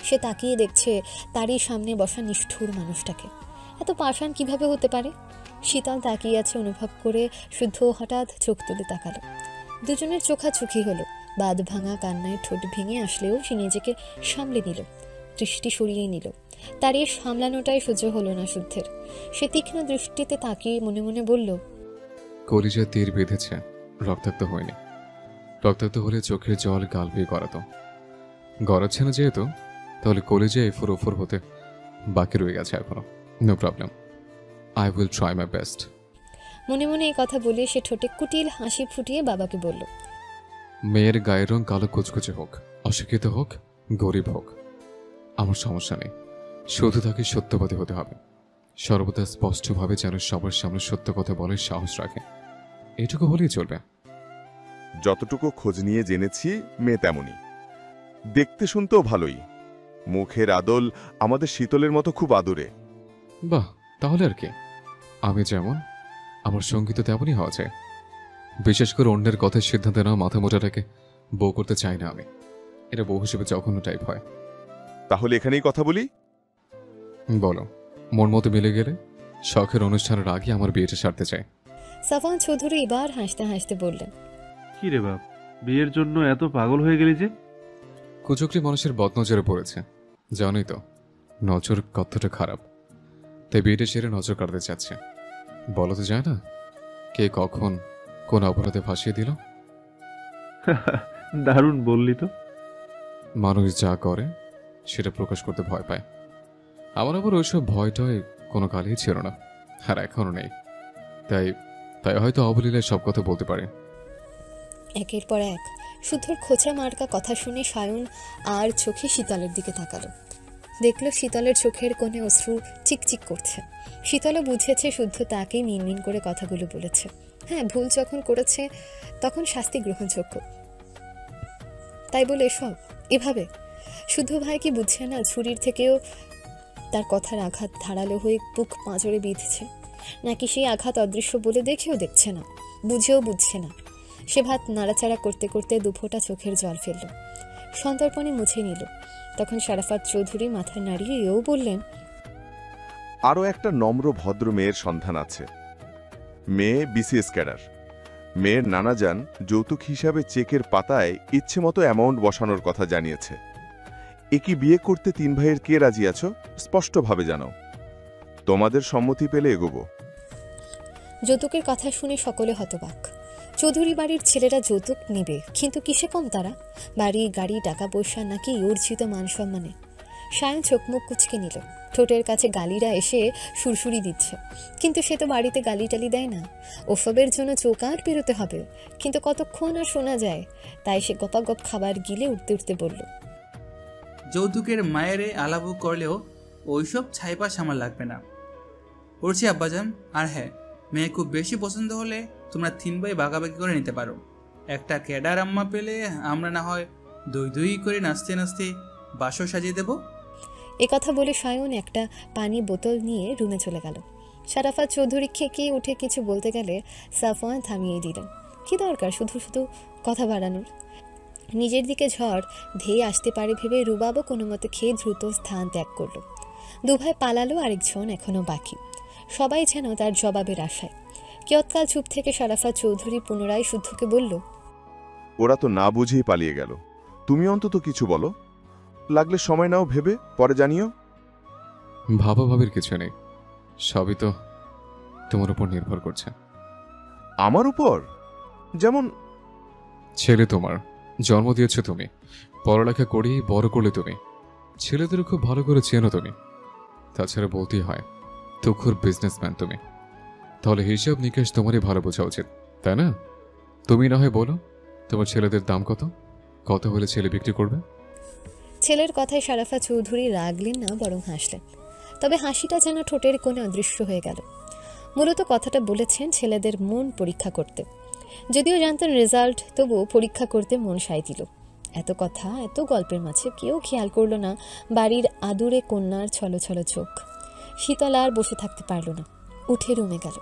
সে তাকিয়ে দেখছে তারই সামনে বসা নিষ্ঠুর মানুষটাকে। এত পাষাণ কিভাবে হতে পারে? শীতল তাকিয়ে আছে অনুভব করে শুদ্ধ হঠাৎ চোখ তুলে তাকালো। দুজনের চোখাচোখি হলো। বাদ ভাঙা কান্নায় ঠোঁট ভেঙে আসলেও সে নিজেকে সামলে নিল, দৃষ্টি সরিয়ে নিল। তার এই সামলানোটাই সহ্য হলো না শুদ্ধের। সে তীক্ষ্ণ দৃষ্টিতে তাকিয়ে মনে মনে বলল, কলিজায় তীর বেঁধেছে, রক্তাক্ত হয়নি। রক্তাক্ত হলে চোখের জল গাল বেয়ে গড়াতো। গড়াচ্ছে না যেহেতু, তাহলে কলিজায় এফোর ওফোর হতে বাকি রয়ে গেছে এখনো। No problem, I will try my best. মনে মনে এই কথা বলে সে ঠোঁটে কুটিল হাসি ফুটিয়ে বাবাকে বলল, মেয়ের গায়ের রং কালো কুচকুচে হোক, অশিক্ষিত হোক, গরিব হোক, আমার সমস্যা নেই, শুধু তাকে সত্যবাদী হতে হবে। সর্বদা স্পষ্টভাবে যেন সবার সামনে সত্য কথা বলার সাহস রাখে, এটুকু হলেই চলবে। যতটুকু খোঁজ নিয়ে জেনেছি মেয়ে তেমনই, দেখতে শুনতেও ভালোই। মুখের আদল আমাদের শীতলের মতো খুব আদুরে। বাহ, তাহলে আর কি, আমি যেমন আমার সঙ্গীত তেমনই হওয়া যায়। বিশেষ করে অন্যের কথার সিদ্ধান্ত নেওয়া মাথা মোটাটাকে বউ করতে চাই না আমি। এটা বউ হিসেবে জঘন্য টাইপ হয়। তাহলে এখানেই কথা বলি। বলো, মন মতো মিলে গেলে শখের অনুষ্ঠানের আগে আমার বিয়েটা সারতে চাই। সাফওয়ান চৌধুরী এবার হাসতে হাসতে বললেন, কি রে বাপ, বিয়ের জন্য এত পাগল হয়ে গেলি যে? কুচক্রি মানুষের বদনজরে পড়েছে, জানোই তো নজর কতটা খারাপ। তাই বিয়েটা সেরে নজর কাটতে চাচ্ছে। বলো তো যায় না কে কখন কোন অপরাধে ফাঁসিয়ে দিল। দারুণ বললি তো। মানুষ যা করে সেটা প্রকাশ করতে ভয় পায়। আমার আবার ওইসব ভয়টয় কোনো কালেই ছিল না, আর এখনও নেই। তাই তাই হয়তো অবলীলায় সব কথা বলতে পারে। একের পর এক শুদ্ধর খোঁচা মার্কা কথা শুনে সায়ন আর চোখে শীতলের দিকে তাকালো। দেখল শীতলের চোখের কোণে অশ্রু চিকচিক করছে। শীতলও বুঝেছে শুদ্ধ তাকেই মিনমিন করে কথাগুলো বলেছে। হ্যাঁ, ভুল যখন করেছে তখন শাস্তি গ্রহণযোগ্য, তাই বলে এসব এভাবে। শুদ্ধ ভাই কি বুঝছে না ছুরির থেকেও তার কথার আঘাত ধারালো হয়ে বুক পাঁজরে বিঁধছে? নাকি সেই আঘাত অদৃশ্য বলে দেখেও দেখছে না, বুঝেও বুঝছে না? সে ভাত নাড়াচাড়া করতে করতে দুফোঁটা চোখের জল ফেলল, সন্তর্পণে মুছে নিল। তখন শারাফাত চৌধুরী মাথা নাড়িয়ে এও বললেন, আরও একটা নম্র ভদ্র মেয়ের সন্ধান আছে। মেয়ে বিসিএস ক্যাডার। মেয়ের নানা যান যৌতুক হিসাবে চেকের পাতায় ইচ্ছে মতো অ্যামাউন্ট বসানোর কথা জানিয়েছে। একই বিয়ে করতে 3 ভাইয়ের কে রাজি আছো স্পষ্টভাবে জানাও। তোমাদের সম্মতি পেলে এগোবো। যৌতুকের কথা শুনে সকলে হতবাক। চৌধুরী বাড়ির ছেলেরা যৌতুক নেবে, কিন্তু কিসে কম তারা? বাড়ি, গাড়ি, টাকা পয়সা, নাকি অর্জিত মান সম্মানে? সায়ন চোখ মুখ কুচকে নিল। ঠোঁটের কাছে গালিরা এসে সুরসুরি দিচ্ছে, কিন্তু সে তো বাড়িতে গালি টালি দেয় না। ওসবের জন্য চোখ আর বেরোতে হবে, কিন্তু কতক্ষণ আর শোনা যায়? তাই সে গপাগপ খাবার গিলে উঠতে উঠতে বলল, যৌতুকের মায়েরে আলাপু করলেও ওইসব ছাইপাশ আমার লাগবে না। পড়ছি আব্বাজান। আর হ্যাঁ, মেয়ে খুব বেশি পছন্দ হলে তোমরা 3 ভাই ভাগাভাগি করে নিতে পারো। একটা ক্যাডার আম্মা পেলে আমরা না হয় দই দই করে নাচতে নাচতে বাসও সাজিয়ে দেব। এ কথা বলে সায়ন একটা পানি বোতল নিয়ে রুমে চলে গেল। শারাফাত চৌধুরী খেকিয়ে উঠে কিছু বলতে গেলে সাফওয়ান থামিয়ে দিলেন। কি দরকার শুধু শুধু কথা বাড়ানোর? নিজের দিকে ঝড় ধেয়ে আসতে পারে ভেবে রুবাবও কোনো মতে খেয়ে দ্রুত স্থান ত্যাগ করল। 2 ভাই পালালো, আরেকজন এখনও বাকি। সবাই যেন তার জবাবের আশায়। কিয়ৎকাল চুপ থেকে শারাফাত চৌধুরী পুনরায় শুদ্ধকে বলল, ওরা তো না বুঝেই পালিয়ে গেল। তুমি অন্তত কিছু বলো। লাগলে সময় নাও, ভেবে পরে জানিও। ভাবাভাবির কিছু নেই, সবই তো তোমার উপর নির্ভর করছে। আমার উপর? যেমন? ছেলে তোমার, জন্ম দিয়েছ তুমি, পড়ালেখা করেই বড় করলে তুমি, ছেলেদের খুব ভালো করে চেনো তুমি। তাছাড়া বলতেই হয় তুখুর বিজনেসম্যান তুমি। তাহলে হিসাব নিকাশ তোমারই ভালো বোঝা উচিত, তাই না? তুমি না হয় বলো তোমার ছেলেদের দাম কত? কত হলে ছেলে বিক্রি করবে? ছেলের কথায় শারাফা চৌধুরী রাগলেন না, বরং হাসলেন। তবে হাসিটা যেন ঠোঁটের কোণে অদৃশ্য হয়ে গেল। মূলত কথাটা বলেছেন ছেলেদের মন পরীক্ষা করতে। যদিও জানতেন রেজাল্ট, তবুও পরীক্ষা করতে মন সায় দিল। এত কথা, এত গল্পের মাঝে কেউ খেয়াল করল না বাড়ির আদুরে কন্যার ছলছল চোখ। শীতল আর বসে থাকতে পারল না, উঠে রুমে গেল।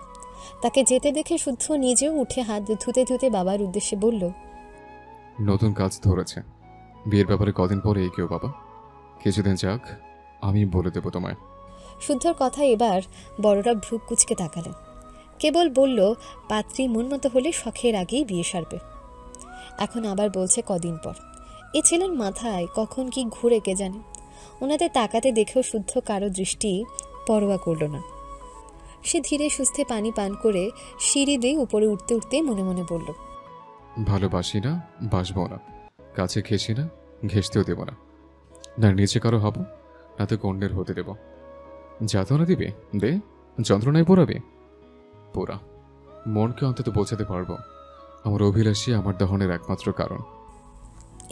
তাকে যেতে দেখে শুদ্ধ নিজেও উঠে হাত ধুতে ধুতে বাবার উদ্দেশ্যে বলল, নতুন কাজ ধরেছে, বিয়ের ব্যাপারে কদিন পরে কেউ বাবা, কিছুদিন যাক, আমি বলে দেবো তোমায়। শুদ্ধর কথা এবার বড়রা ভ্রু কুচকে তাকালেন। কেবল বলল, পাত্রী মন মতো হলে শখের আগেই বিয়ে সারবে। এখন আবার বলছে কদিন পর। এ ছেলের মাথায় কখন কি ঘুরে কে জানে। ওনাদের তাকাতে দেখেও শুদ্ধ কারো দৃষ্টি পরোয়া করল না। সে ধীরে সুস্থে পানি পান করে সিঁড়ি দিয়ে উপরে উঠতে উঠতে মনে মনে বলল, ভালোবাসি না, বাসবো না, কাছে ঘেঁষি না, ঘেঁষতেও দেব না। না নিচে কারো হব, না তো কন্যের হতে দেব। যাতনা দিবে দে, যন্ত্রণায় পোড়াবে পোড়া। মনকে অন্তত বোঝাতে পারবো আমার অভিলাষী আমার দহনের একমাত্র কারণ।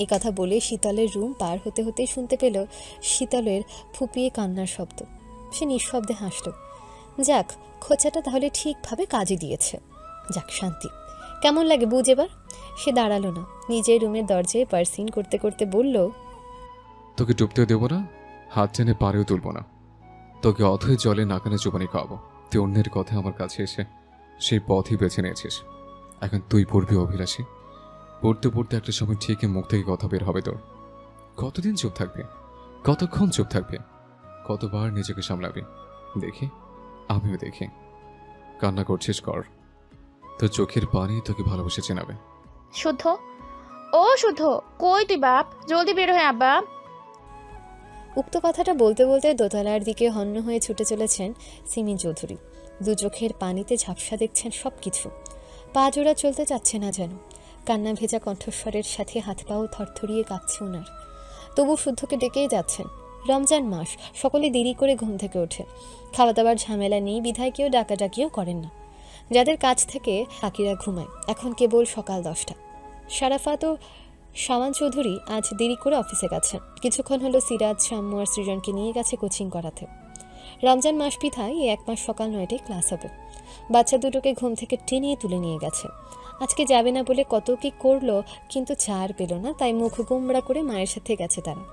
এ কথা বলে শীতলের রুম পার হতে হতে শুনতে পেল শীতলের ফুপিয়ে কান্নার শব্দ। সে নিঃশব্দে হাসল। যাক, খোঁচাটা তাহলে ঠিকভাবে কাজে দিয়েছে। যাক, শান্তি। কেমন লাগে বুঝ এবার? সে দাঁড়ালো না, নিজের রুমের দরজায় পার্সিন করতে করতে বলল, তোকে ডুবতেও দেবো না, হাত টেনে পারেও তুলবো না। তোকে অথই জলে নাকানে চুপানি খাওয়াবো। তুই অন্যের কথা আমার কাছে এসে সেই পথই বেছে নিয়েছিস। এখন তুই পড়বি অভিলাষী। পড়তে পড়তে একটা সময় ঠিকই মুখ থেকে কথা বের হবে তোর। কতদিন চুপ থাকবে? কতক্ষণ চুপ থাকবে? কতবার নিজেকে সামলাবি? দেখি, আমিও দেখি। কান্না করছিস কর, তোর চোখের পানি তোকে ভালোবেসে চেনাবে। শুদ্ধ, ও শুদ্ধ, কই তুই বাপ? জলদি বের হয়ে আব্বা। উক্ত কথাটা বলতে বলতে দোতলার দিকে হন্য হয়ে ছুটে চলেছেন সিমি চৌধুরী। দু চোখের পানিতে ঝাপসা দেখছেন সব কিছু। পা জোড়া চলতে চাচ্ছে না যেন। কান্না ভেজা কণ্ঠস্বরের সাথে হাত পাও থরথরিয়ে কাঁপছে ওনার। তবু শুদ্ধকে ডেকেই যাচ্ছেন। রমজান মাস, সকলে দেরি করে ঘুম থেকে ওঠে। খাওয়া দাওয়ার ঝামেলা নেই বিধায় কেউ ডাকাডাকিও করেন না। যাদের কাছ থেকে বাকিরা ঘুমায়। এখন কেবল সকাল 10টা। শারাফাত ও শাওয়ান চৌধুরী আজ দেরি করে অফিসে গেছেন। কিছুক্ষণ হলো সিরাজ, শাম্মু আর সৃজনকে নিয়ে গেছে কোচিং করাতে। রমজান মাস বিধায় এই 1 মাস সকাল 9টায় ক্লাস হবে। বাচ্চা দুটোকে ঘুম থেকে টেনে তুলে নিয়ে গেছে। আজকে যাবে না বলে কত কি করলো, কিন্তু ছাড় পেল না, তাই মুখ গোমড়া করে মায়ের সাথে গেছে তারা।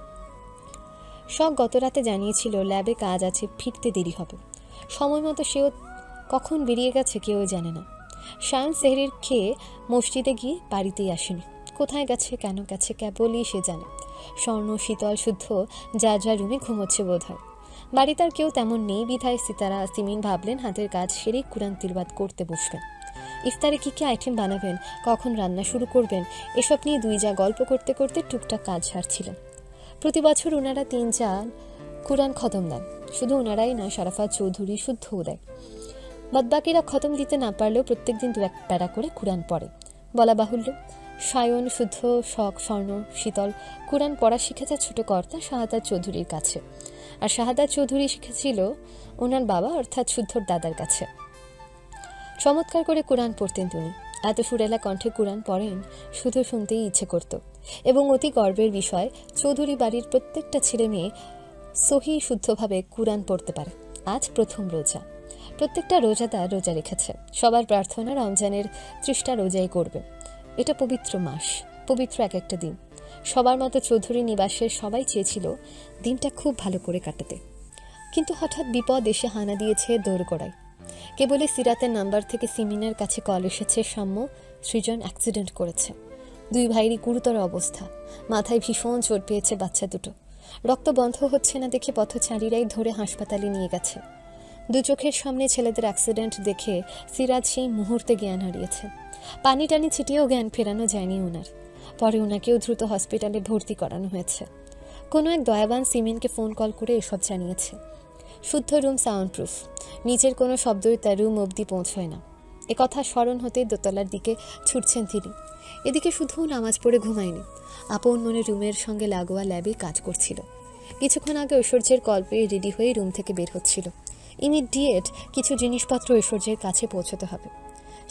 শখ গত রাতে জানিয়েছিল ল্যাবে কাজ আছে, ফিরতে দেরি হবে। সময় মতো সেও কখন বেরিয়ে গেছে কেউ জানে না। শায়ন সেহরির খেয়ে মসজিদে গিয়ে বাড়িতেই আসেনি। কোথায় গেছে, কেন গেছে, কেবলই সে জানে। স্বর্ণ, শীতল, শুদ্ধ যা যা রুমে ঘুমোচ্ছে বোধ হয়। বাড়িতে আর কেউ তেমন নেই বিধায় সিতারা, সিমিন ভাবলেন হাতের কাজ সেরে কুরআন তিলাওয়াত করতে বসবেন। ইফতারে কী কী আইটেম বানাবেন, কখন রান্না শুরু করবেন, এসব নিয়ে দুই যা গল্প করতে করতে টুকটাক কাজ সারছিলেন। প্রতি বছর ওনারা 3 কুরআন খতম দেন। শুধু ওনারাই না, শারাফাত চৌধুরী শুদ্ধও দেয়। বাদবাকিরা খতম দিতে না পারলেও প্রত্যেকদিন 2-1 প্যারা করে কুরআন পড়ে। বলা বাহুল্য, সায়ন, শুদ্ধ, শখ, স্বর্ণ, শীতল কুরআন পড়া শিখেছে ছোট কর্তা শাহাদাত চৌধুরীর কাছে। আর শাহাদাত চৌধুরী শিখেছিল ওনার বাবা অর্থাৎ শুদ্ধর দাদার কাছে। চমৎকার করে কুরআন পড়তেন তিনি। এত সুরেলা কণ্ঠে কুরআন পড়েন, শুধু শুনতেই ইচ্ছে করত। এবং অতি গর্বের বিষয়, চৌধুরী বাড়ির প্রত্যেকটা ছেলে মেয়ে সহি শুদ্ধভাবে কুরআন পড়তে পারে। আজ প্রথম রোজা। প্রত্যেকটা রোজাদার রোজা রেখেছে। সবার প্রার্থনা রমজানের 30টা রোজাই করবে। এটা পবিত্র মাস, পবিত্র এক একটা দিন। সবার মতো চৌধুরী নিবাসের সবাই চেয়েছিল দিনটা খুব ভালো করে কাটাতে। কিন্তু হঠাৎ বিপদ এসে হানা দিয়েছে দোরগোড়ায়। কেবলই সিরাতের নাম্বার থেকে সিমিনের কাছে কল এসেছে, সাম্য সৃজন অ্যাক্সিডেন্ট করেছে। 2 ভাইয়েরই গুরুতর অবস্থা। মাথায় ভীষণ চোট পেয়েছে বাচ্চা দুটো। রক্ত বন্ধ হচ্ছে না দেখে পথচারীরাই ধরে হাসপাতালে নিয়ে গেছে। 2 চোখের সামনে ছেলেদের অ্যাক্সিডেন্ট দেখে সিরাজ সেই মুহূর্তে জ্ঞান হারিয়েছে। পানি টানি ছিটিয়েও জ্ঞান ফেরানো যায়নি ওনার। পরে ওনাকেও দ্রুত হসপিটালে ভর্তি করানো হয়েছে। কোনো এক দয়াবান সিমিনকে ফোন কল করে এসব জানিয়েছে। শুদ্ধ রুম সাউন্ড প্রুফ, নিচের কোনো শব্দই তার রুম অবধি পৌঁছয় না। একথা স্মরণ হতে দোতলার দিকে ছুটছেন তিনি। এদিকে শুধু নামাজ পড়ে ঘুমায়নি, আপন মনে রুমের সঙ্গে লাগোয়া ল্যাবে কাজ করছিল। কিছুক্ষণ আগে ঐশ্বর্যের কল পেয়ে রেডি হয়ে রুম থেকে বের হচ্ছিল। ইমিডিয়েট কিছু জিনিসপত্র ঐশ্বর্যের কাছে পৌঁছতে হবে।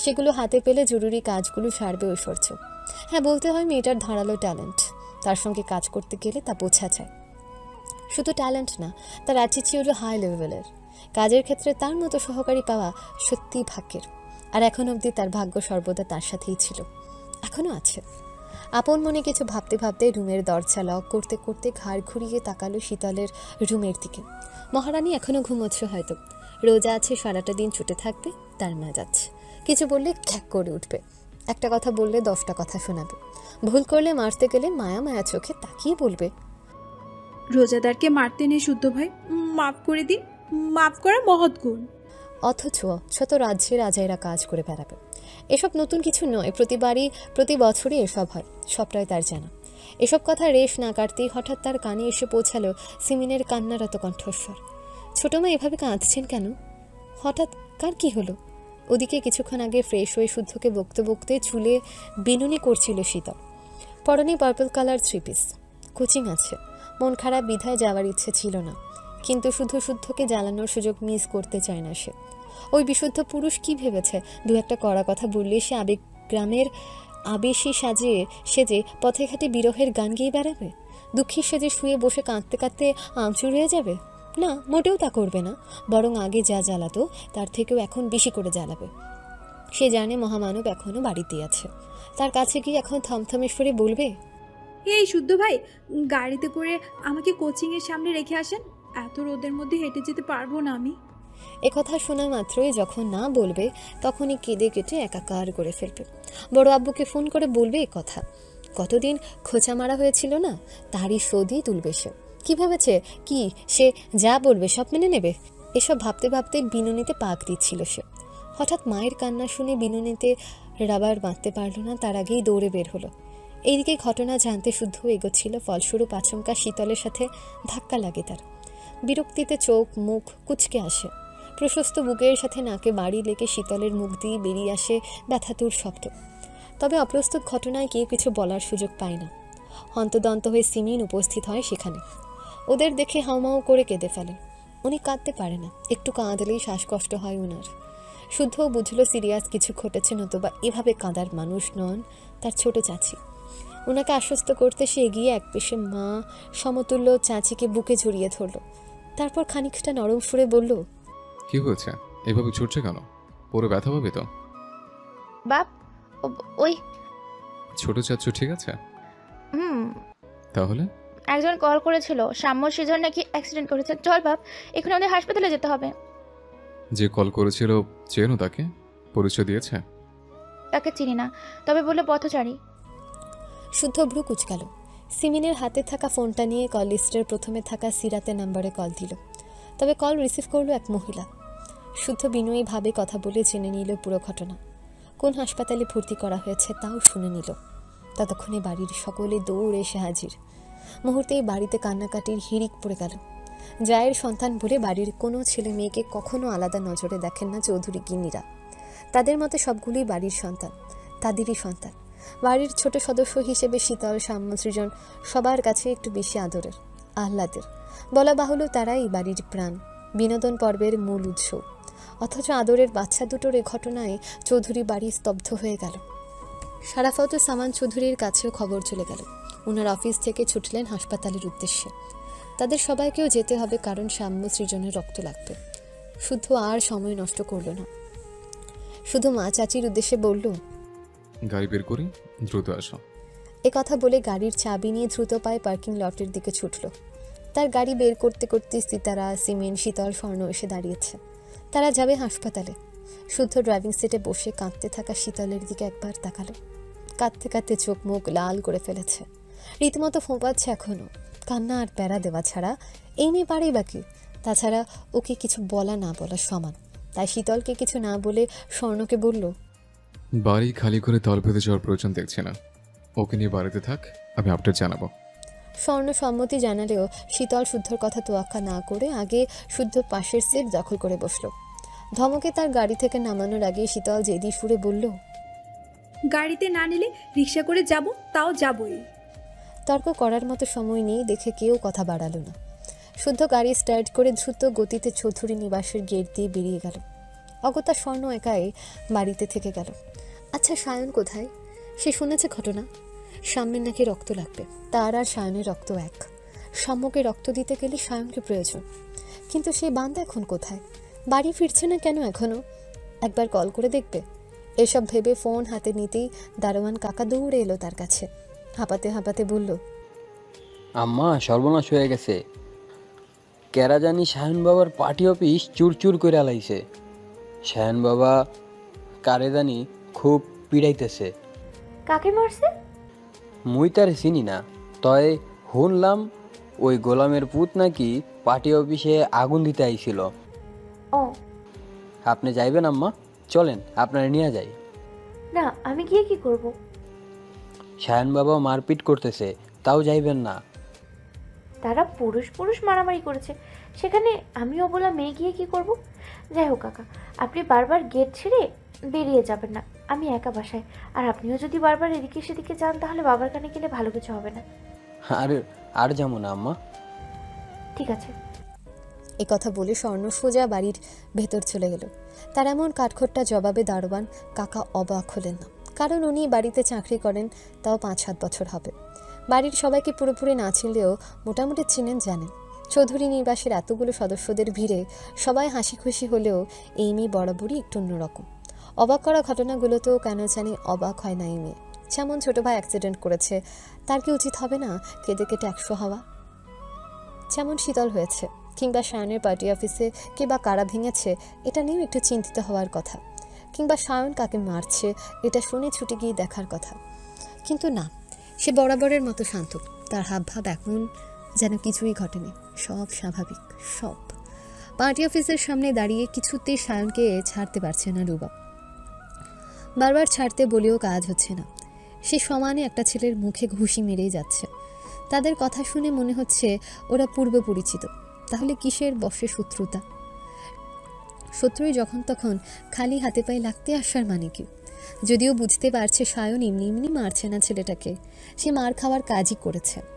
সেগুলো হাতে পেলে জরুরি কাজগুলো সারবে ঐশ্বর্য। হ্যাঁ, বলতে হয় মেয়েটার ধারালো ট্যালেন্ট। তার সঙ্গে কাজ করতে গেলে তা বোঝা যায়। শুধু ট্যালেন্ট না, তার অ্যাটিটিউডও হাই লেভেলের। কাজের ক্ষেত্রে তার মতো সহকারী পাওয়া সত্যিই ভাগ্যের। আর এখন অবধি তার ভাগ্য সর্বদা তার সাথেই ছিল, এখনও আছে। আপন মনে কিছু ভাবতে ভাবতে রুমের দরজা লক করতে করতে ঘাড় ঘুরিয়ে তাকালো শীতলের রুমের দিকে। মহারানী এখনও ঘুমোচ্ছে হয়তো। রোজা আছে, সারাটা দিন ছুটে থাকবে, তার মেজাজ। কিছু বললে খ্যাক করে উঠবে। একটা কথা বললে 10টা কথা শোনাবে। ভুল করলে মারতে গেলে মায়া মায়া চোখে তাকিয়ে বলবে, রোজাদারকে মারতে নেই শুদ্ধ ভাই, মাফ করে দিন, মাফ করা মহৎ গুণ। অথচ ছোট রাজ্যে রাজাইরা কাজ করে বেড়াবে। এসব নতুন কিছু নয়, প্রতি বছরই এসব হয়, সবটাই তার জানা। এসব কথা রেশ না কাটতেই হঠাৎ তার কানে এসে পৌঁছালো সিমিনের কান্নারত কণ্ঠস্বর। ছোট মা এভাবে কাঁদছেন কেন? হঠাৎ কার কি হলো? ওদিকে কিছুক্ষণ আগে ফ্রেশ হয়ে শুদ্ধকে বকতে বকতে চুলে বিনুনি করছিল শীতল। পরনে পার্পল কালার 3 পিস। কোচিং আছে, মন খারাপ বিধায় যাওয়ার ইচ্ছে ছিল না। কিন্তু শুদ্ধকে জ্বালানোর সুযোগ মিস করতে চায় না সে। ওই বিশুদ্ধ পুরুষ কি ভেবেছে 2-একটা কড়া কথা বললে সে গ্রামের আবেশী সেজে পথে ঘাটে বিরহের গান গেয়ে বেড়াবে? দুঃখীর সেজে শুয়ে বসে কাঁদতে কাঁদতে আমচুর হয়ে যাবে? না, মোটেও তা করবে না। বরং আগে যা জ্বালাতো তার থেকেও এখন বেশি করে জ্বালাবে। সে জানে মহামানব এখনও বাড়িতে আছে। তার কাছে গিয়ে এখন থমথমেশ্বরে বলবে, এই শুদ্ধ ভাই, গাড়িতে করে আমাকে কোচিংয়ের সামনে রেখে আসেন, এত রোদের মধ্যে হেঁটে যেতে পারবো না আমি। একথা শোনা মাত্রই যখন না বলবে তখনই কেঁদে কেটে একাকার করে ফেলবে। বড় আব্বুকে ফোন করে বলবে কথা। কতদিন খোঁচা মারা হয়েছিল না, তারই শোধই তুলবে সে। কি ভেবেছে কি সে যা বলবে সব মেনে নেবে? এসব ভাবতে ভাবতে বিনুনিতে পাক দিচ্ছিল সে। হঠাৎ মায়ের কান্না শুনে বিনুনিতে রাবার বাঁধতে পারল না, তার আগেই দৌড়ে বের হলো। এইদিকে ঘটনা জানতে শুদ্ধ এগোচ্ছিল, ফলস্বরূপ আচমকা শীতলের সাথে ধাক্কা লাগে তার। বিরক্তিতে চোখ মুখ কুঁচকে আসে। প্রশস্ত বুকের সাথে নাকে বাড়ি লেগে শীতলের মুখ দিয়ে বেরিয়ে আসে ব্যথাতুর শব্দ। তবে অপ্রস্তুত ঘটনায় কেউ কিছু বলার সুযোগ পায় না। হন্তদন্ত হয়ে সিমিন উপস্থিত হয় সেখানে। ওদের দেখে হাউমাউ করে কেঁদে ফেলে। উনি কাঁদতে পারে না, একটু কাঁদলেই শ্বাসকষ্ট হয় ওনার। শুদ্ধও বুঝলো সিরিয়াস কিছু ঘটেছে, নতুবা এভাবে কাঁদার মানুষ নন তার ছোট চাচি। ওনাকে আশ্বস্ত করতে সে এগিয়ে এক পেশে মা সমতুল্য চাচিকে বুকে জড়িয়ে ধরল। তারপর খানিকটা নরম সুরে বলল, কি হয়েছে? এভাবে ছুটছে কেন? পুরো ব্যথা পাবে তো? বাপ, ওই ছোট চাচ্চু ঠিক আছে? হুম, তাহলে একজন কল করেছিল, সাম্য সৃজন নাকি অ্যাক্সিডেন্ট করেছে। চল বাপ, এখন আমাদের হাসপাতালে যেতে হবে। যে কল করেছিল চেনো তাকে? পরিচয় দিয়েছে? তাকে চিনি না, তবে বললো পথচারী। শুদ্ধ ভ্রু কুচকাল। সিমিনের হাতে থাকা ফোনটা নিয়ে কল লিস্টের প্রথমে থাকা সিরাতের নাম্বারে কল দিল। তবে কল রিসিভ করলো এক মহিলা। শুদ্ধ বিনয়ীভাবে কথা বলে জেনে নিল পুরো ঘটনা। কোন হাসপাতালে ভর্তি করা হয়েছে তাও শুনে নিল। ততক্ষণে বাড়ির সকলে দৌড়ে এসে হাজির। মুহূর্তেই বাড়িতে কান্নাকাটির হিড়িক পড়ে গেল। জায়ের সন্তান বলে বাড়ির কোনো ছেলে মেয়েকে কখনো আলাদা নজরে দেখেন না চৌধুরী গিন্নিরা। তাদের মতে সবগুলোই বাড়ির সন্তান, তাদেরই সন্তান। বাড়ির ছোট সদস্য হিসেবে শীতল সাম্য সৃজন সবার কাছে একটু বেশি আদরের, আহ্লাদের। বলা বাহুল্য তারাই বাড়ির প্রাণ, বিনোদন পর্বের মূল উৎস। অথচ আদরের বাচ্চা দুটোর এ ঘটনায় চৌধুরী বাড়ি স্তব্ধ হয়ে গেল। সারাফত সামান চৌধুরীর কাছেও খবর চলে গেল। ওনার অফিস থেকে ছুটলেন হাসপাতালের উদ্দেশ্যে। তাদের সবাইকেও যেতে হবে, কারণ সাম্য সৃজনের রক্ত লাগবে। শুদ্ধ আর সময় নষ্ট করল না, শুধু মা চাচির উদ্দেশ্যে বলল, গাড়ি বের করি, দ্রুত আসো। এ কথা বলে গাড়ির চাবি নিয়ে দ্রুত পায়ে পার্কিং লটের দিকে ছুটল। তার গাড়ি বের করতে করতে সিতারা, সিমেন, শীতল, স্বর্ণ এসে দাঁড়িয়েছে। তারা যাবে হাসপাতালে। শুদ্ধ ড্রাইভিং সিটে বসে কাঁদতে থাকা শীতলের দিকে একবার তাকালো। কাঁদতে কাঁদতে চোখ মুখ লাল করে ফেলেছে, রীতিমতো ফোঁপাচ্ছে এখনো। কান্না আর প্যারা দেওয়া ছাড়া এই মেয়ে পারেই বাকি। তাছাড়া ওকে কিছু বলা না বলা সমান। তাই শীতলকে কিছু না বলে স্বর্ণকে বলল, বাড়ি খালি করে দল বেঁধে যাওয়ার প্রয়োজন দেখছি না, ওকে নিয়ে বাড়িতে থাক, আমি আপডেট জানাবো। স্বর্ণ সম্মতি জানালেও শীতল শুদ্ধর কথা তোয়াক্কা না করে আগে শুদ্ধ পাশের সিট দখল করে বসলো। ধমকে তার গাড়ি থেকে নামানোর আগে শীতল জেদি সুরে বলল, গাড়িতে না নিলে রিক্সা করে যাব, তাও যাবই। তর্ক করার মতো সময় নেই দেখে কেউ কথা বাড়ালো না। শুদ্ধ গাড়ি স্টার্ট করে দ্রুত গতিতে চৌধুরী নিবাসের গেট দিয়ে বেরিয়ে গেল। অগত্যা স্বর্ণ একাই বাড়িতে থেকে গেল। আচ্ছা, সায়ন কোথায়? সে শুনেছে ঘটনা। সাম্যের নাকি রক্ত লাগবে। তার আর সায়নের রক্ত এক। সাম্যকে রক্ত দিতে গেলে সায়নকে প্রয়োজন। কিন্তু সেই বান্দা এখন কোথায়? বাড়ি ফিরছে না কেন এখনো? একবার কল করে দেখবে। এসব ভেবে ফোন হাতে নিতেই দারোয়ান কাকা দৌড়ে এলো তার কাছে। হাঁপাতে হাঁপাতে বলল, আম্মা, সর্বনাশ হয়ে গেছে। কেরা জানি শায়ন বাবার পার্টি অফিস চুরচুর করে আলাইছে। শায়ন বাবা কারে জানি খুব পিড়াইতেছে। কাকে মারছে? মুই তার চিনি না, তয় শুনলাম ওই গোলামের পুত নাকি পার্টি অফিসে আগুন দিতে আইছিল। ও, আপনি যাইবেন আম্মা? চলেন আপনারা নিয়ে যাই। না, আমি গিয়ে কি করব? শায়ন বাবা মারপিট করতেছে, তাও যাইবেন না? তারা পুরুষ পুরুষ মারামারি করেছে, সেখানে আমিও বলা মেয়ে গিয়ে কি করব? যাই হোক কাকা, আপনি বারবার গেট ছেড়ে বেরিয়ে যাবেন না, আমি একা বাসায়। আর আপনিও যদি বারবার এদিকে সেদিকে যান তাহলে বাবার কানে গেলে ভালো কিছু হবে না। আর যেমন না আম্মা। ঠিক আছে। এ কথা বলে স্বর্ণ সোজা বাড়ির ভেতর চলে গেল। তার এমন কাঠখোট্টা জবাবে দারোয়ান কাকা অবাক হলেন না, কারণ উনি বাড়িতে চাকরি করেন, তাও 5-7 বছর হবে। বাড়ির সবাইকে পুরোপুরি না চিনলেও মোটামুটি চিনেন, জানেন। চৌধুরী নিবাসের এতগুলো সদস্যদের ভিড়ে সবাই হাসি খুশি হলেও এই মেয়ে বরাবরই একটু অন্যরকম। অবাক করা ঘটনাগুলোতেও কেন জানি অবাক হয় না এই মেয়ে। যেমন ছোট ভাই অ্যাক্সিডেন্ট করেছে, তার কি উচিত হবে না কেঁদে কেটে 100 হওয়া? যেমন শীতল হয়েছে, কিংবা সায়নের পার্টি অফিসে কে বা কারা ভেঙেছে, এটা নিয়েও একটু চিন্তিত হওয়ার কথা। কিংবা সায়ন কাকে মারছে এটা শুনে ছুটে গিয়ে দেখার কথা। কিন্তু না, সে বরাবরের মতো শান্ত। তার হাবভাব এখন যেন কিছুই ঘটেনি, সব স্বাভাবিক, সব। পার্টি অফিসের সামনে দাঁড়িয়ে কিছুতেই সায়নকে ছাড়তে পারছে না রুবা। বারবার ছাড়তে বলেও কাজ হচ্ছে না। সে সমানে একটা ছেলের মুখে ঘুষি মেরেই যাচ্ছে। তাদের কথা শুনে মনে হচ্ছে ওরা পূর্ব পরিচিত। তাহলে কিসের বশে শত্রুতা? শত্রুই যখন তখন খালি হাতে পায়ে লাগতে আসার মানে কি? যদিও বুঝতে পারছে সায়ন এমনি এমনি মারছে না ছেলেটাকে, সে মার খাওয়ার কাজই করেছে।